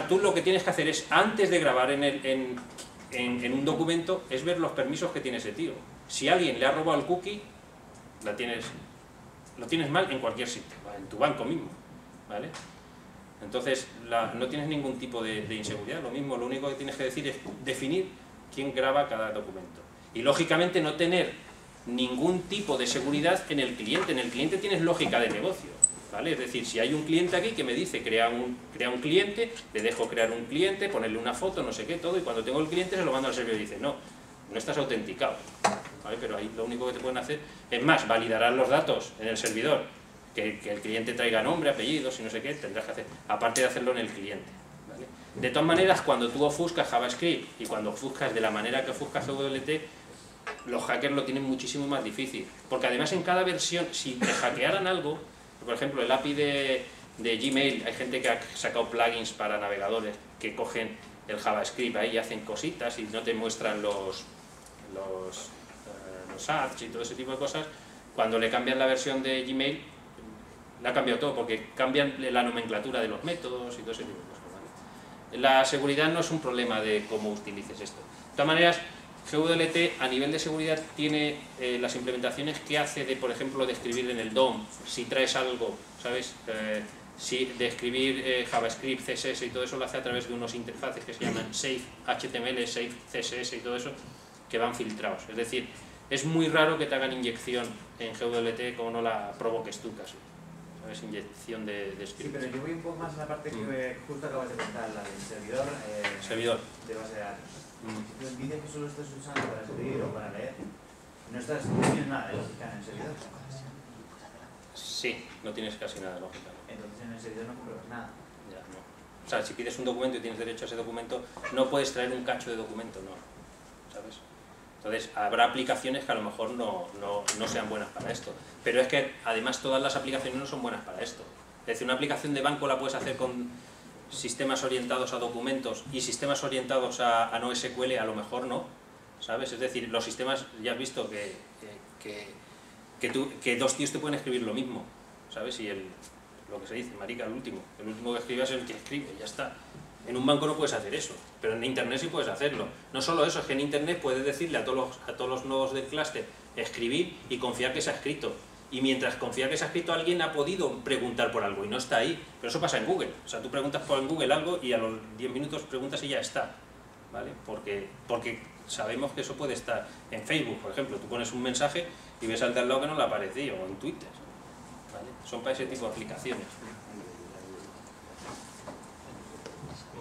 tú lo que tienes que hacer es, antes de grabar en un documento, es ver los permisos que tiene ese tío. Si alguien le ha robado el cookie, lo tienes mal en cualquier sitio, en tu banco mismo, ¿vale? Entonces, no tienes ningún tipo de inseguridad. Lo único que tienes que decir es definir quién graba cada documento. Y lógicamente no tener ningún tipo de seguridad en el cliente. En el cliente tienes lógica de negocio, ¿vale? Es decir, si hay un cliente aquí que me dice crea un cliente, le dejo crear un cliente, ponerle una foto, no sé qué, todo, y cuando tengo el cliente se lo mando al servidor y dice, no estás autenticado, ¿vale? Pero ahí lo único que te pueden hacer es más, validarán los datos en el servidor, que el cliente traiga nombre, apellidos y no sé qué, tendrás que hacer, aparte de hacerlo en el cliente, ¿vale? De todas maneras, cuando tú ofuscas JavaScript y cuando ofuscas de la manera que ofuscas GWT, los hackers lo tienen muchísimo más difícil, porque además en cada versión, si te hackearan algo, por ejemplo el API de Gmail, hay gente que ha sacado plugins para navegadores que cogen el JavaScript ahí y hacen cositas y no te muestran los ads y todo ese tipo de cosas. Cuando le cambian la versión de Gmail, le ha cambiado todo, porque cambian la nomenclatura de los métodos y todo ese tipo de cosas, ¿vale? La seguridad no es un problema de cómo utilices esto. De todas maneras, GWT a nivel de seguridad tiene las implementaciones que hace de, por ejemplo, de escribir en el DOM, si traes algo, ¿sabes? De escribir JavaScript, CSS y todo eso lo hace a través de unos interfaces que se llaman Safe HTML, Safe CSS y todo eso, que van filtrados. Es decir, es muy raro que te hagan inyección en GWT como no la provoques tú casi. ¿Sabes? Inyección de script. Sí, pero yo voy un poco más a la parte que justo acabas de contar, la del servidor de base de datos. Si tú dices que solo estás usando para escribir o para leer, no tienes nada de lógica en el servidor. Sí, no tienes casi nada de lógica. Entonces en el servidor no compruebas nada. Ya, no. O sea, si pides un documento y tienes derecho a ese documento, no puedes traer un cacho de documento, no. ¿Sabes? Entonces, habrá aplicaciones que a lo mejor no sean buenas para esto. Pero es que, además, todas las aplicaciones no son buenas para esto. Es decir, una aplicación de banco la puedes hacer con sistemas orientados a documentos y sistemas orientados a no SQL a lo mejor no, ¿sabes? Es decir, los sistemas, ya has visto que dos tíos te pueden escribir lo mismo, ¿sabes? Y lo que se dice, marica, el último que escribas es el que escribe, ya está. En un banco no puedes hacer eso, pero en internet sí puedes hacerlo. No solo eso, es que en internet puedes decirle a todos los nodos del clúster escribir y confiar que se ha escrito. Y mientras confía que se ha escrito, alguien ha podido preguntar por algo y no está ahí. Pero eso pasa en Google. O sea, tú preguntas por en Google algo y a los 10 minutos preguntas y ya está, ¿vale? Porque sabemos que eso puede estar en Facebook, por ejemplo. Tú pones un mensaje y ves al de al lado que no le ha aparecido, o en Twitter, ¿vale? Son para ese tipo de aplicaciones.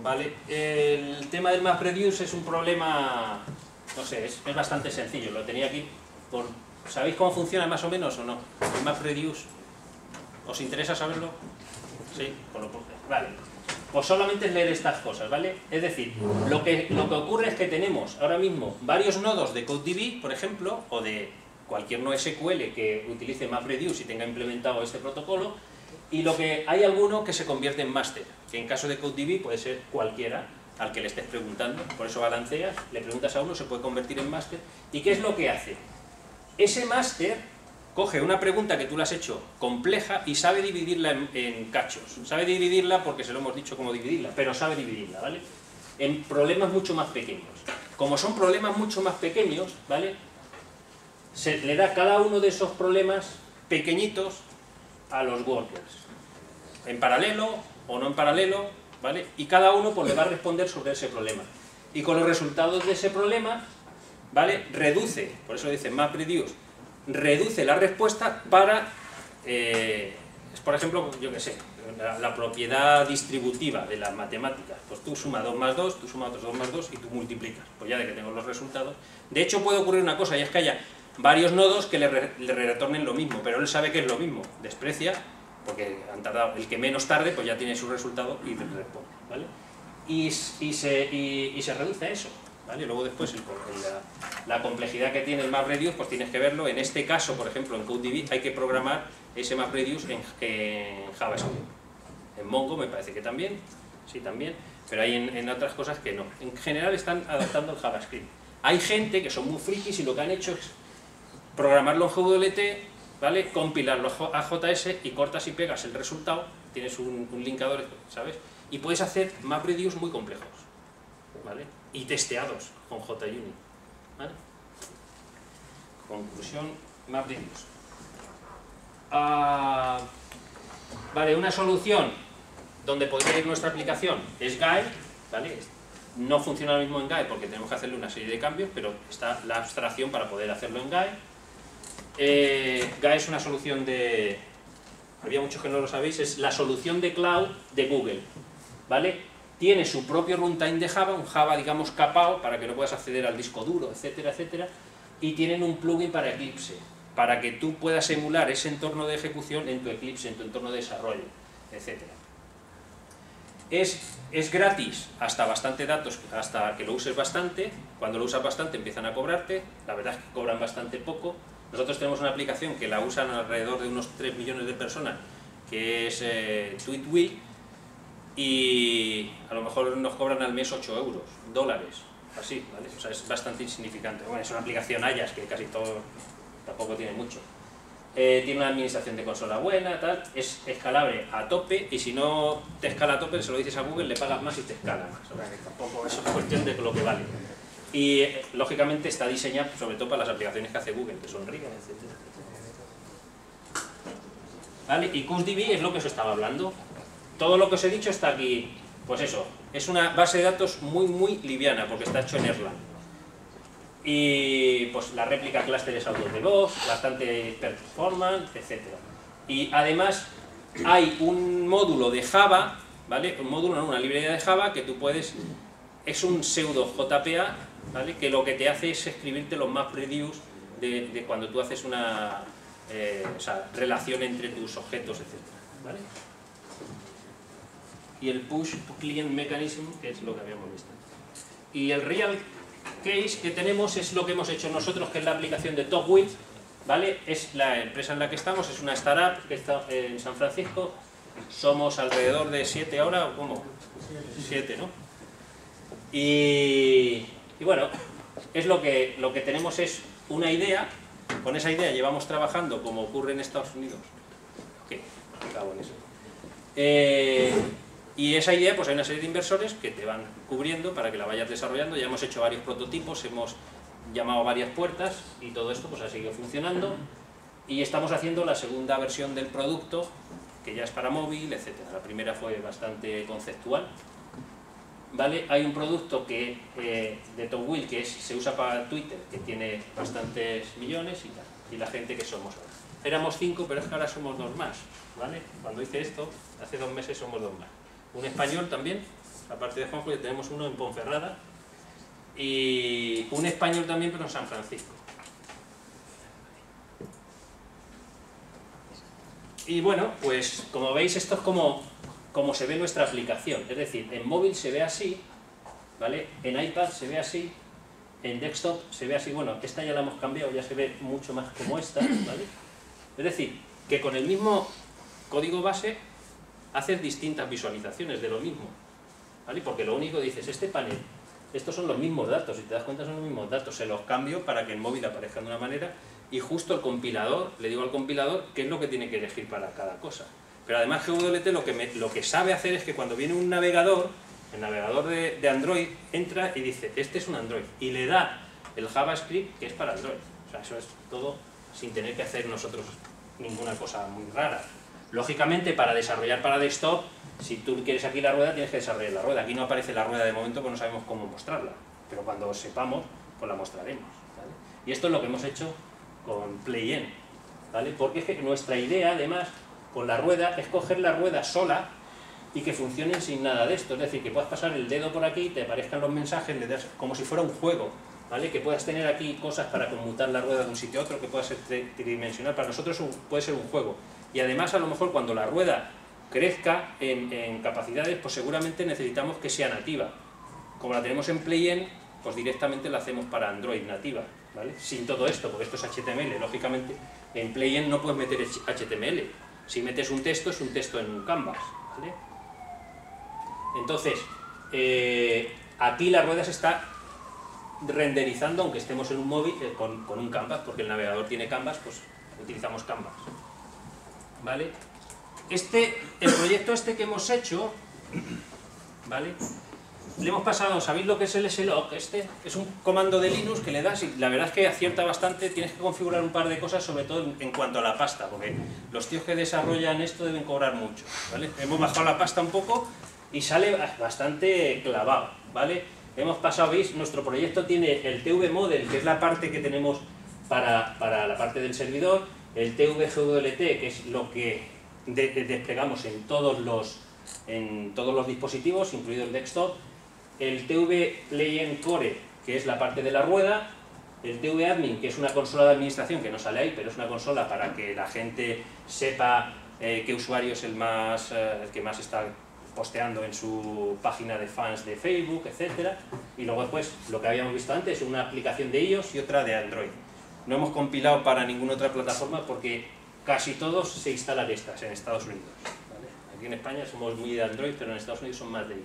Vale, el tema del MapReduce es un problema, no sé, es bastante sencillo. Lo tenía aquí ¿sabéis cómo funciona más o menos o no? El MapReduce. ¿Os interesa saberlo? Sí, vale. Pues solamente es leer estas cosas, ¿vale? Es decir, lo que ocurre es que tenemos ahora mismo varios nodos de CodeDB, por ejemplo, o de cualquier NoSQL que utilice MapReduce y tenga implementado este protocolo, y hay alguno que se convierte en máster, que en caso de CodeDB puede ser cualquiera al que le estés preguntando, por eso balanceas, le preguntas a uno, se puede convertir en máster. ¿Y qué es lo que hace? Ese máster coge una pregunta que tú le has hecho compleja y sabe dividirla en cachos. Sabe dividirla porque se lo hemos dicho cómo dividirla, pero sabe dividirla, ¿vale? En problemas mucho más pequeños. Como son problemas mucho más pequeños, ¿vale? Se le da cada uno de esos problemas pequeñitos a los workers. En paralelo o no en paralelo, ¿vale? Y cada uno pues le va a responder sobre ese problema. Y con los resultados de ese problema, ¿vale? Reduce, por eso dice MapReduce, reduce la respuesta para, por ejemplo, yo qué sé, la propiedad distributiva de las matemáticas. Pues tú sumas 2 más 2, tú sumas otros 2 más 2 y tú multiplicas. Pues ya de que tengo los resultados. De hecho puede ocurrir una cosa, y es que haya varios nodos que le retornen lo mismo, pero él sabe que es lo mismo, desprecia, porque han tardado, el que menos tarde pues ya tiene su resultado y le responde, ¿vale? Y se reduce a eso, ¿vale? Luego después la complejidad que tiene el MapReduce pues tienes que verlo. En este caso, por ejemplo, en CodeDB hay que programar ese MapReduce en JavaScript. En Mongo me parece que también, sí también, pero hay en otras cosas que no. En general están adaptando el JavaScript. Hay gente que son muy frikis y lo que han hecho es programarlo en JWT, ¿vale? Compilarlo a JS y cortas y pegas el resultado, tienes un linkador, ¿sabes? Y puedes hacer MapReduce muy complejos, ¿vale? Y testeados con JUnit, ¿vale? Conclusión, MapReduce. Vale, una solución donde podría ir nuestra aplicación es Guy, ¿vale? No funciona lo mismo en Guy porque tenemos que hacerle una serie de cambios, pero está la abstracción para poder hacerlo en Guy. Guy es una solución de... Había muchos que no lo sabéis, es la solución de cloud de Google, ¿vale? Tiene su propio runtime de Java, un Java, digamos, capado, para que no puedas acceder al disco duro, etcétera, etcétera, y tienen un plugin para Eclipse, para que tú puedas emular ese entorno de ejecución en tu Eclipse, en tu entorno de desarrollo, etcétera. Es gratis hasta bastante datos, hasta que lo uses bastante. Cuando lo usas bastante empiezan a cobrarte, la verdad es que cobran bastante poco. Nosotros tenemos una aplicación que la usan alrededor de unos 3 millones de personas, que es Tweetwheel, y a lo mejor nos cobran al mes 8 euros, dólares, así, ¿vale? O sea, es bastante insignificante. Bueno, es una aplicación Ajax, que casi todo tampoco tiene mucho. Tiene una administración de consola buena, tal, es escalable a tope, y si no te escala a tope, se lo dices a Google, le pagas más y te escala más. O sea, que tampoco eso es cuestión de lo que vale. Y lógicamente está diseñado sobre todo para las aplicaciones que hace Google, que son ricas, etc. ¿Vale? Y CodeDB es lo que os estaba hablando. Todo lo que os he dicho está aquí. Pues eso, es una base de datos muy liviana, porque está hecho en Erlang. Y pues la réplica cluster es out of the box, bastante performance, etc. Y además hay un módulo de Java, ¿vale? Un módulo, no, una librería de Java que tú puedes... Es un pseudo JPA, ¿vale? Que lo que te hace es escribirte los MapReduce de cuando tú haces una relación entre tus objetos, etc. ¿Vale? Y el push to client mechanism, que es lo que habíamos visto. Y el real case que tenemos es lo que hemos hecho nosotros, que es la aplicación de TopWheel, ¿vale? Es la empresa en la que estamos, es una startup que está en San Francisco. Somos alrededor de 7 ahora, ¿o cómo? 7, ¿no? Y bueno, es lo que tenemos es una idea. Con esa idea llevamos trabajando, como ocurre en Estados Unidos. ¿Qué? Acabo en eso. Y esa idea, pues hay una serie de inversores que te van cubriendo para que la vayas desarrollando. Ya hemos hecho varios prototipos, hemos llamado a varias puertas y todo esto pues ha seguido funcionando. Y estamos haciendo la segunda versión del producto, que ya es para móvil, etc. La primera fue bastante conceptual. ¿Vale? Hay un producto que, de TopWheel que se usa para Twitter, que tiene bastantes millones y tal. Y la gente que somos ahora. Éramos 5, pero es que ahora somos 2 más. ¿Vale? Cuando hice esto, hace 2 meses somos 2 más. Un español también, aparte de Juanjo, ya tenemos uno en Ponferrada. Y un español también, pero en San Francisco. Y bueno, pues como veis, esto es como se ve nuestra aplicación. Es decir, en móvil se ve así, ¿vale? En iPad se ve así, en desktop se ve así, bueno, esta ya la hemos cambiado, ya se ve mucho más como esta, ¿vale? Es decir, que con el mismo código base haces distintas visualizaciones de lo mismo, ¿vale? Porque lo único que dices, este panel, estos son los mismos datos, si te das cuenta son los mismos datos, se los cambio para que en móvil aparezcan de una manera y justo el compilador, le digo al compilador qué es lo que tiene que elegir para cada cosa. Pero además GWT lo que sabe hacer es que cuando viene un navegador, el navegador de Android entra y dice, este es un Android, y le da el JavaScript que es para Android. O sea, eso es todo sin tener que hacer nosotros ninguna cosa muy rara. Lógicamente, para desarrollar para desktop, si tú quieres aquí la rueda, tienes que desarrollar la rueda. Aquí no aparece la rueda de momento porque no sabemos cómo mostrarla, pero cuando sepamos, pues la mostraremos, ¿vale? Y esto es lo que hemos hecho con Play-In, ¿vale? Porque es que nuestra idea, además, con la rueda, es coger la rueda sola y que funcionen sin nada de esto. Es decir, que puedas pasar el dedo por aquí, te aparezcan los mensajes, le das como si fuera un juego, ¿vale? Que puedas tener aquí cosas para conmutar la rueda de un sitio a otro, que pueda ser tridimensional. Para nosotros puede ser un juego. Y además, a lo mejor, cuando la rueda crezca en capacidades, pues seguramente necesitamos que sea nativa. Como la tenemos en Play-In, pues directamente la hacemos para Android nativa, ¿vale? Sin todo esto, porque esto es HTML. Lógicamente, en Play-In no puedes meter HTML. Si metes un texto, es un texto en un canvas, ¿vale? Entonces, aquí la rueda se está renderizando, aunque estemos en un móvil, con un canvas, porque el navegador tiene canvas, pues utilizamos canvas, ¿vale? El proyecto que hemos hecho, ¿vale? Le hemos pasado, ¿sabéis lo que es el slog? Es un comando de Linux que le das y la verdad es que acierta bastante. Tienes que configurar un par de cosas, sobre todo en cuanto a la pasta, porque los tíos que desarrollan esto deben cobrar mucho, ¿vale? Hemos bajado la pasta un poco y sale bastante clavado, ¿vale? Hemos pasado, ¿veis? Nuestro proyecto tiene el TV Model, que es la parte que tenemos para la parte del servidor, el TVGWT, que es lo que desplegamos en todos los dispositivos, incluido el desktop, el TV Play-In Core, que es la parte de la rueda, el TV Admin, que es una consola de administración que no sale ahí, pero es una consola para que la gente sepa qué usuario es el que más está posteando en su página de fans de Facebook, etcétera. Y luego después, lo que habíamos visto antes, una aplicación de iOS y otra de Android. No hemos compilado para ninguna otra plataforma porque casi todos se instalan estas en Estados Unidos, ¿vale? Aquí en España somos muy de Android, pero en Estados Unidos son más de iOS.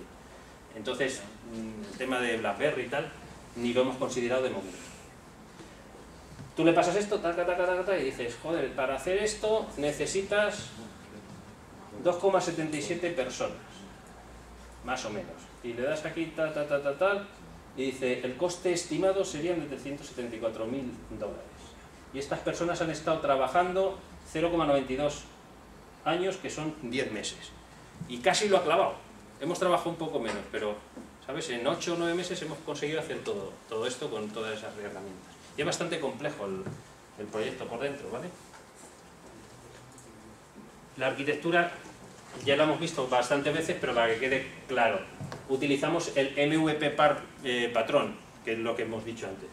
Entonces, el tema de BlackBerry y tal, ni lo hemos considerado de móvil. Tú le pasas esto, y dices, joder, para hacer esto necesitas 2,77 personas, más o menos. Y le das aquí, tal, y dice, el coste estimado serían de $374.000. Y estas personas han estado trabajando 0,92 años, que son 10 meses. Y casi lo ha clavado. Hemos trabajado un poco menos, pero, ¿sabes? En 8 o 9 meses hemos conseguido hacer todo esto con todas esas herramientas. Y es bastante complejo el proyecto por dentro, ¿vale? La arquitectura ya la hemos visto bastantes veces, pero para que quede claro, utilizamos el MVP patrón, que es lo que hemos dicho antes.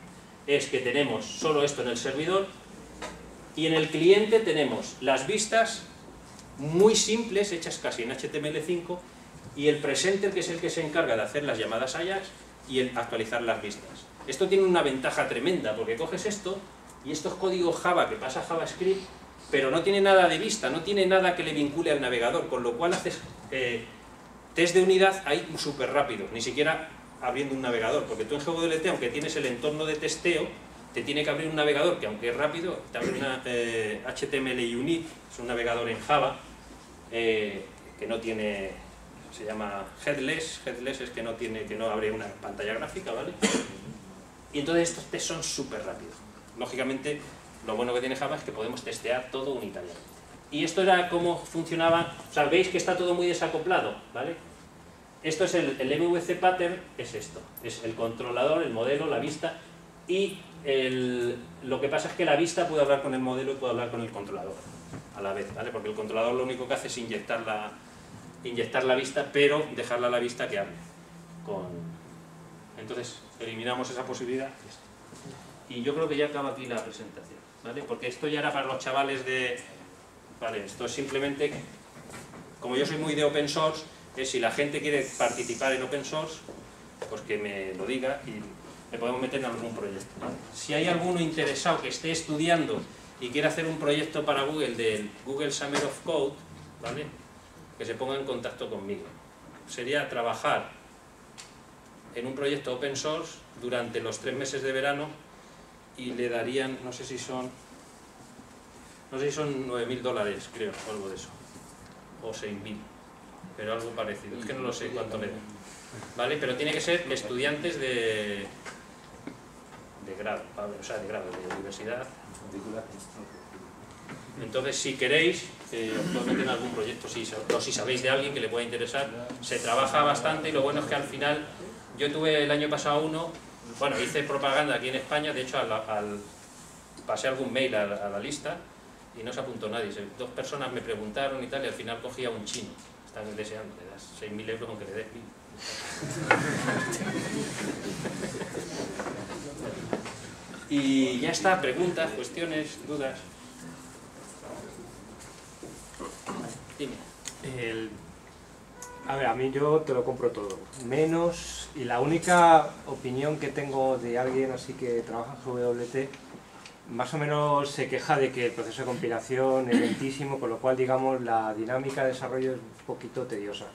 Es que tenemos solo esto en el servidor y en el cliente tenemos las vistas muy simples, hechas casi en HTML5, y el presenter, que es el que se encarga de hacer las llamadas Ajax y el actualizar las vistas. Esto tiene una ventaja tremenda, porque coges esto, y esto es código Java que pasa a JavaScript, pero no tiene nada de vista, no tiene nada que le vincule al navegador, con lo cual haces test de unidad ahí súper rápido, ni siquiera abriendo un navegador, porque tú en GWT, aunque tienes el entorno de testeo, te tiene que abrir un navegador que, aunque es rápido, te abre una HTML Unit, es un navegador en Java, que no tiene, se llama headless es que no abre una pantalla gráfica, ¿vale? Y entonces estos tests son súper rápidos. Lógicamente, lo bueno que tiene Java es que podemos testear todo unitariamente. Y esto era cómo funcionaba, o sea, veis que está todo muy desacoplado, ¿vale? Esto es el MVC pattern, es esto, es el controlador, el modelo, la vista, y lo que pasa es que la vista puede hablar con el modelo y puede hablar con el controlador a la vez, ¿vale? Porque el controlador lo único que hace es inyectar la vista, pero dejarla a la vista que hable. Entonces, eliminamos esa posibilidad. Y yo creo que ya acaba aquí la presentación, ¿vale? Porque esto ya era para los chavales Vale, esto es simplemente, como yo soy muy de open source, si la gente quiere participar en open source, pues que me lo diga le podemos meter en algún proyecto, ¿vale? Si hay alguno interesado que esté estudiando y quiere hacer un proyecto para Google del Google Summer of Code, ¿vale?, que se ponga en contacto conmigo. Sería trabajar en un proyecto open source durante los 3 meses de verano y le darían, no sé si son $9.000, creo, o algo de eso, o 6.000, pero algo parecido, es que no lo sé cuánto le dan, ¿vale? Pero tiene que ser estudiantes de grado, o sea, de grado, de universidad. Entonces, si queréis, os puedo meter en algún proyecto, o si sabéis de alguien que le pueda interesar. Se trabaja bastante y lo bueno es que al final, yo tuve el año pasado uno, bueno, hice propaganda aquí en España, de hecho pasé algún mail a la lista y no se apuntó nadie. 2 personas me preguntaron y tal, y al final cogía un chino. Están deseando, le das 6.000 euros aunque le des 1.000. Y ya está, preguntas, cuestiones, dudas. Dime. A ver, a mí yo te lo compro todo, menos, y la única opinión que tengo de alguien así que trabaja en GWT, más o menos se queja de que el proceso de compilación es lentísimo, con lo cual, digamos, la dinámica de desarrollo es un poquito tediosa.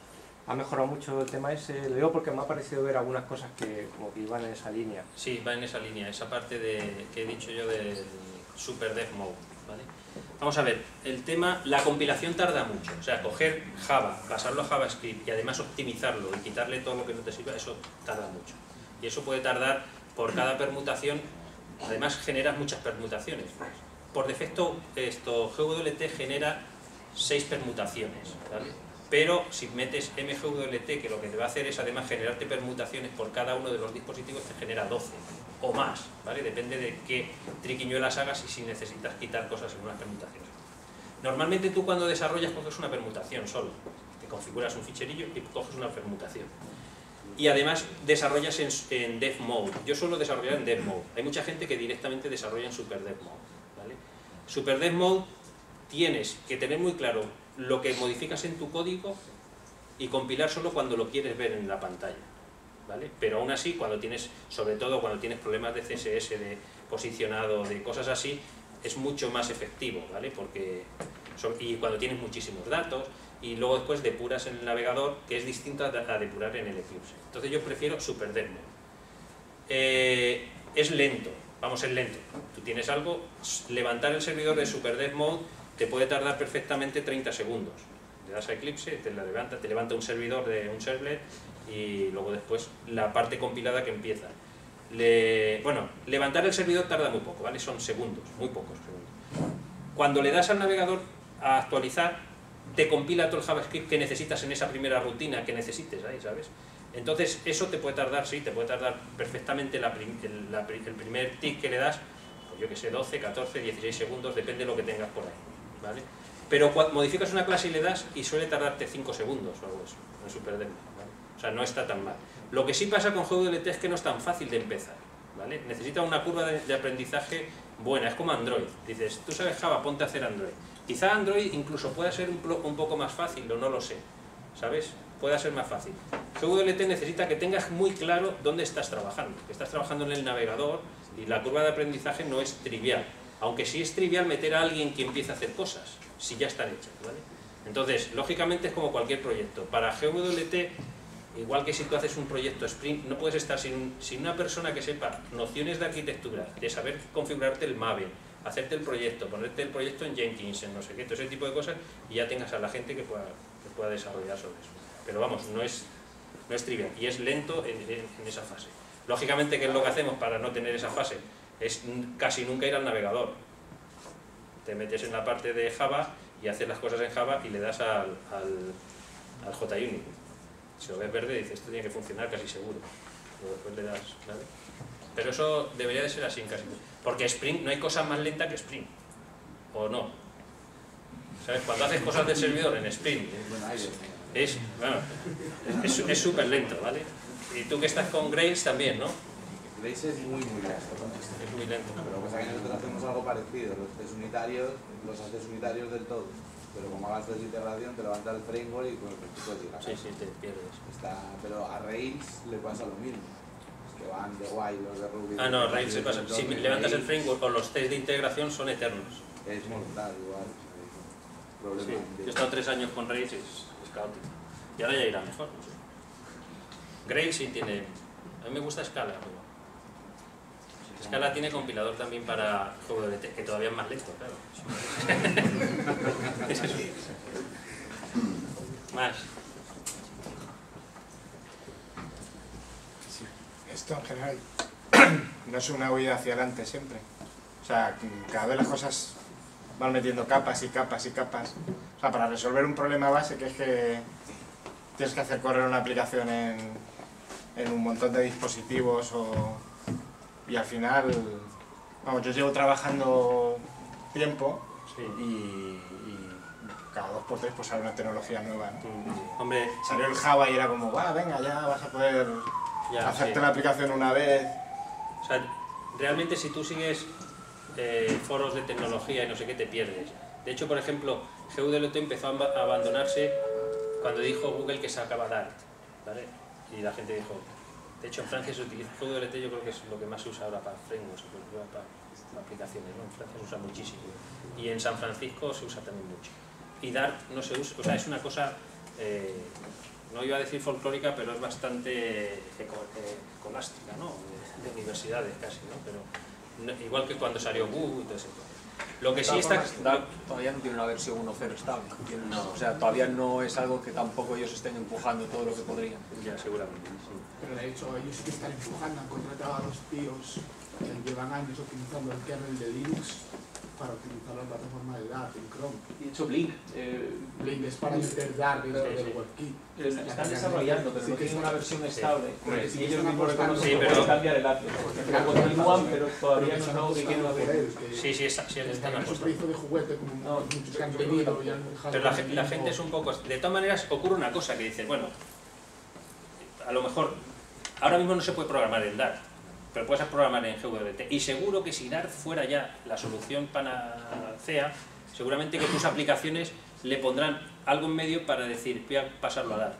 Ha mejorado mucho el tema ese, lo digo porque me ha parecido ver algunas cosas que como que iban en esa línea. Sí, va en esa línea, esa parte que he dicho yo del Super Dev Mode, ¿vale? Vamos a ver, el tema, la compilación tarda mucho, o sea, coger Java, pasarlo a JavaScript y además optimizarlo y quitarle todo lo que no te sirva, eso tarda mucho. Y eso puede tardar por cada permutación, además generas muchas permutaciones. Por defecto, GWT genera 6 permutaciones, ¿vale? Pero si metes MGWT, que lo que te va a hacer es además generarte permutaciones por cada uno de los dispositivos, te genera 12 o más, ¿vale? Depende de qué triquiñuelas hagas y si necesitas quitar cosas en unas permutaciones. Normalmente tú cuando desarrollas coges una permutación solo, te configuras un ficherillo y coges una permutación. Y además desarrollas en Dev Mode. Yo suelo desarrollar en Dev Mode. Hay mucha gente que directamente desarrolla en Super Dev Mode, ¿vale? Super Dev Mode tienes que tener muy claro lo que modificas en tu código y compilar solo cuando lo quieres ver en la pantalla, ¿vale? Pero aún así, sobre todo cuando tienes problemas de CSS, de posicionado, de cosas así, es mucho más efectivo, ¿vale? Y cuando tienes muchísimos datos y luego después depuras en el navegador, que es distinto a depurar en el Eclipse. Entonces yo prefiero Super Dev Mode. Es lento, es lento. Tú tienes algo, levantar el servidor de Super Dev Mode te puede tardar perfectamente 30 segundos. Le das a Eclipse, te levanta un servidor de un servlet y luego después la parte compilada que empieza. Bueno, levantar el servidor tarda muy poco, ¿vale? Son segundos, muy pocos segundos. Cuando le das al navegador a actualizar, te compila todo el JavaScript que necesitas en esa primera rutina que necesites ahí, ¿sabes? Entonces eso te puede tardar, sí, te puede tardar perfectamente el primer tick que le das, pues yo que sé, 12, 14, 16 segundos, depende de lo que tengas por ahí, ¿vale? Pero modificas una clase y le das y suele tardarte 5 segundos o algo eso, en SuperDev, ¿vale? O sea, no está tan mal. Lo que sí pasa con GWT es que no es tan fácil de empezar, ¿vale? Necesita una curva de aprendizaje buena, es como Android. Dices, tú sabes Java, ponte a hacer Android. Quizá Android incluso pueda ser un poco más fácil, o no lo sé, ¿sabes? Pueda ser más fácil. GWT necesita que tengas muy claro dónde estás trabajando. Que estás trabajando en el navegador y la curva de aprendizaje no es trivial. Aunque sí es trivial meter a alguien que empiece a hacer cosas, si ya están hechas, ¿vale? Entonces, lógicamente es como cualquier proyecto. Para GWT, igual que si tú haces un proyecto Spring, no puedes estar sin una persona que sepa nociones de arquitectura, de saber configurarte el Maven, hacerte el proyecto, ponerte el proyecto en Jenkins, en no sé qué, todo ese tipo de cosas, y ya tengas a la gente que pueda desarrollar sobre eso. Pero vamos, no es trivial y es lento en esa fase. Lógicamente, ¿qué es lo que hacemos para no tener esa fase? Es casi nunca ir al navegador. Te metes en la parte de Java y haces las cosas en Java y le das al JUnit. Si lo ves verde, dices, esto tiene que funcionar casi seguro. Luego después le das, ¿vale? Pero eso debería de ser así en casi. Porque Spring, no hay cosa más lenta que Spring. ¿O no? ¿Sabes? Cuando haces cosas del servidor en Spring, es súper lento, ¿vale? Y tú que estás con Grace también, ¿no? Grace es muy lento. Es muy lento. Pero pasa que nosotros hacemos algo parecido. Los test unitarios, los haces unitarios del todo. Pero como hagas desintegración, te levanta el framework y pues tú puedes llegar. Sí, te pierdes. Pero a Rails le pasa lo mismo. Es que que van de guay los de Ruby. Ah, no, Rails se pasa. Si levantas el framework o los test de integración son eternos. Es mortal igual. Sí, yo he estado 3 años con Rails, es caótico. Y ahora ya irá mejor. Grails sí tiene... A mí me gusta Scala, pero... Scala tiene compilador también para GWT, que todavía es más lento, claro. Más. Esto en general no es una huida hacia adelante siempre. O sea, cada vez las cosas van metiendo capas y capas y capas. O sea, para resolver un problema base, que es que tienes que hacer correr una aplicación en un montón de dispositivos y al final, vamos, yo llevo trabajando tiempo y cada 2 por 3 pues sale una tecnología nueva, ¿no? Hombre, salió el Java y era como, venga, ya vas a poder hacerte la aplicación una vez. O sea, realmente si tú sigues foros de tecnología y no sé qué, te pierdes. De hecho, por ejemplo, GWT empezó a abandonarse cuando dijo Google que sacaba Dart, ¿vale? Y la gente dijo... De hecho, en Francia se utiliza GWT, yo creo que es lo que más se usa ahora para frameworks, para aplicaciones, ¿no? En Francia se usa muchísimo. Y en San Francisco se usa también mucho. Y Dart no se usa, o sea, es una cosa, no iba a decir folclórica, pero es bastante escolástica, ¿no? De universidades casi, ¿no? Pero igual que cuando salió Google y todo eso. Lo que sí está... Todavía no tiene una versión 1.0 estable. No, o sea, todavía no es algo que tampoco ellos estén empujando todo lo que podrían. Ya, seguramente. Sí. Pero de hecho, ellos sí que están empujando, han contratado a los tíos que llevan años optimizando el kernel de Linux para utilizar la plataforma de Dart en Chrome. De hecho, Blink Es para meter Dart dentro del WebKit. Están desarrollando, pero no tienen una versión estable. Sí, Y ellos mismos reconocen sí, que pero pueden cambiar el API. Lo continúan, pero todavía no es algo que quieren hacer. Sí, están Eso apostando. se hizo de juguete, como muchos que han venido y han dejado... Pero la gente es un poco... De todas maneras, ocurre una cosa que dices, bueno, a lo mejor ahora mismo no se puede programar en Dart, pero puedes programar en GWT. Y seguro que si Dart fuera ya la solución panacea, seguramente que tus aplicaciones le pondrán algo en medio para decir, voy a pasarlo a Dart.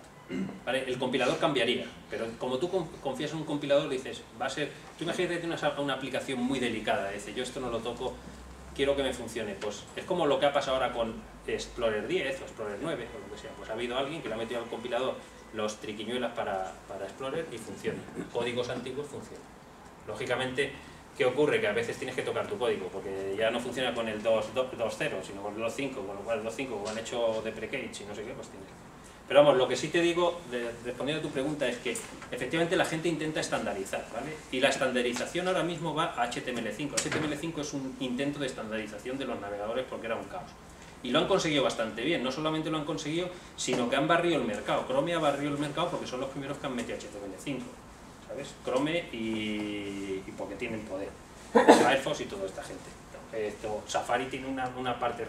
¿Vale? El compilador cambiaría, pero como tú confías en un compilador, dices, va a ser... Tú imagínate que tienes una aplicación muy delicada, dices, yo esto no lo toco, quiero que me funcione. Pues es como lo que ha pasado ahora con Explorer 10 o Explorer 9 o lo que sea. Pues ha habido alguien que le ha metido al compilador los triquiñuelas para Explorer y funciona. Códigos antiguos funcionan. Lógicamente, ¿qué ocurre? Que a veces tienes que tocar tu código, porque ya no funciona con el 2.0, sino con el 2.5, con lo cual el 2.5 como han hecho deprecate y no sé qué, pues tienes. Pero vamos, lo que sí te digo, respondiendo a tu pregunta, es que efectivamente la gente intenta estandarizar, ¿vale? Y la estandarización ahora mismo va a HTML5. HTML5 es un intento de estandarización de los navegadores porque era un caos. Y lo han conseguido bastante bien, no solamente lo han conseguido, sino que han barrido el mercado. Chrome ha barrido el mercado porque son los primeros que han metido HTML5, ¿sabes? Chrome y porque tienen poder. Firefox y toda esta gente. Safari tiene una parte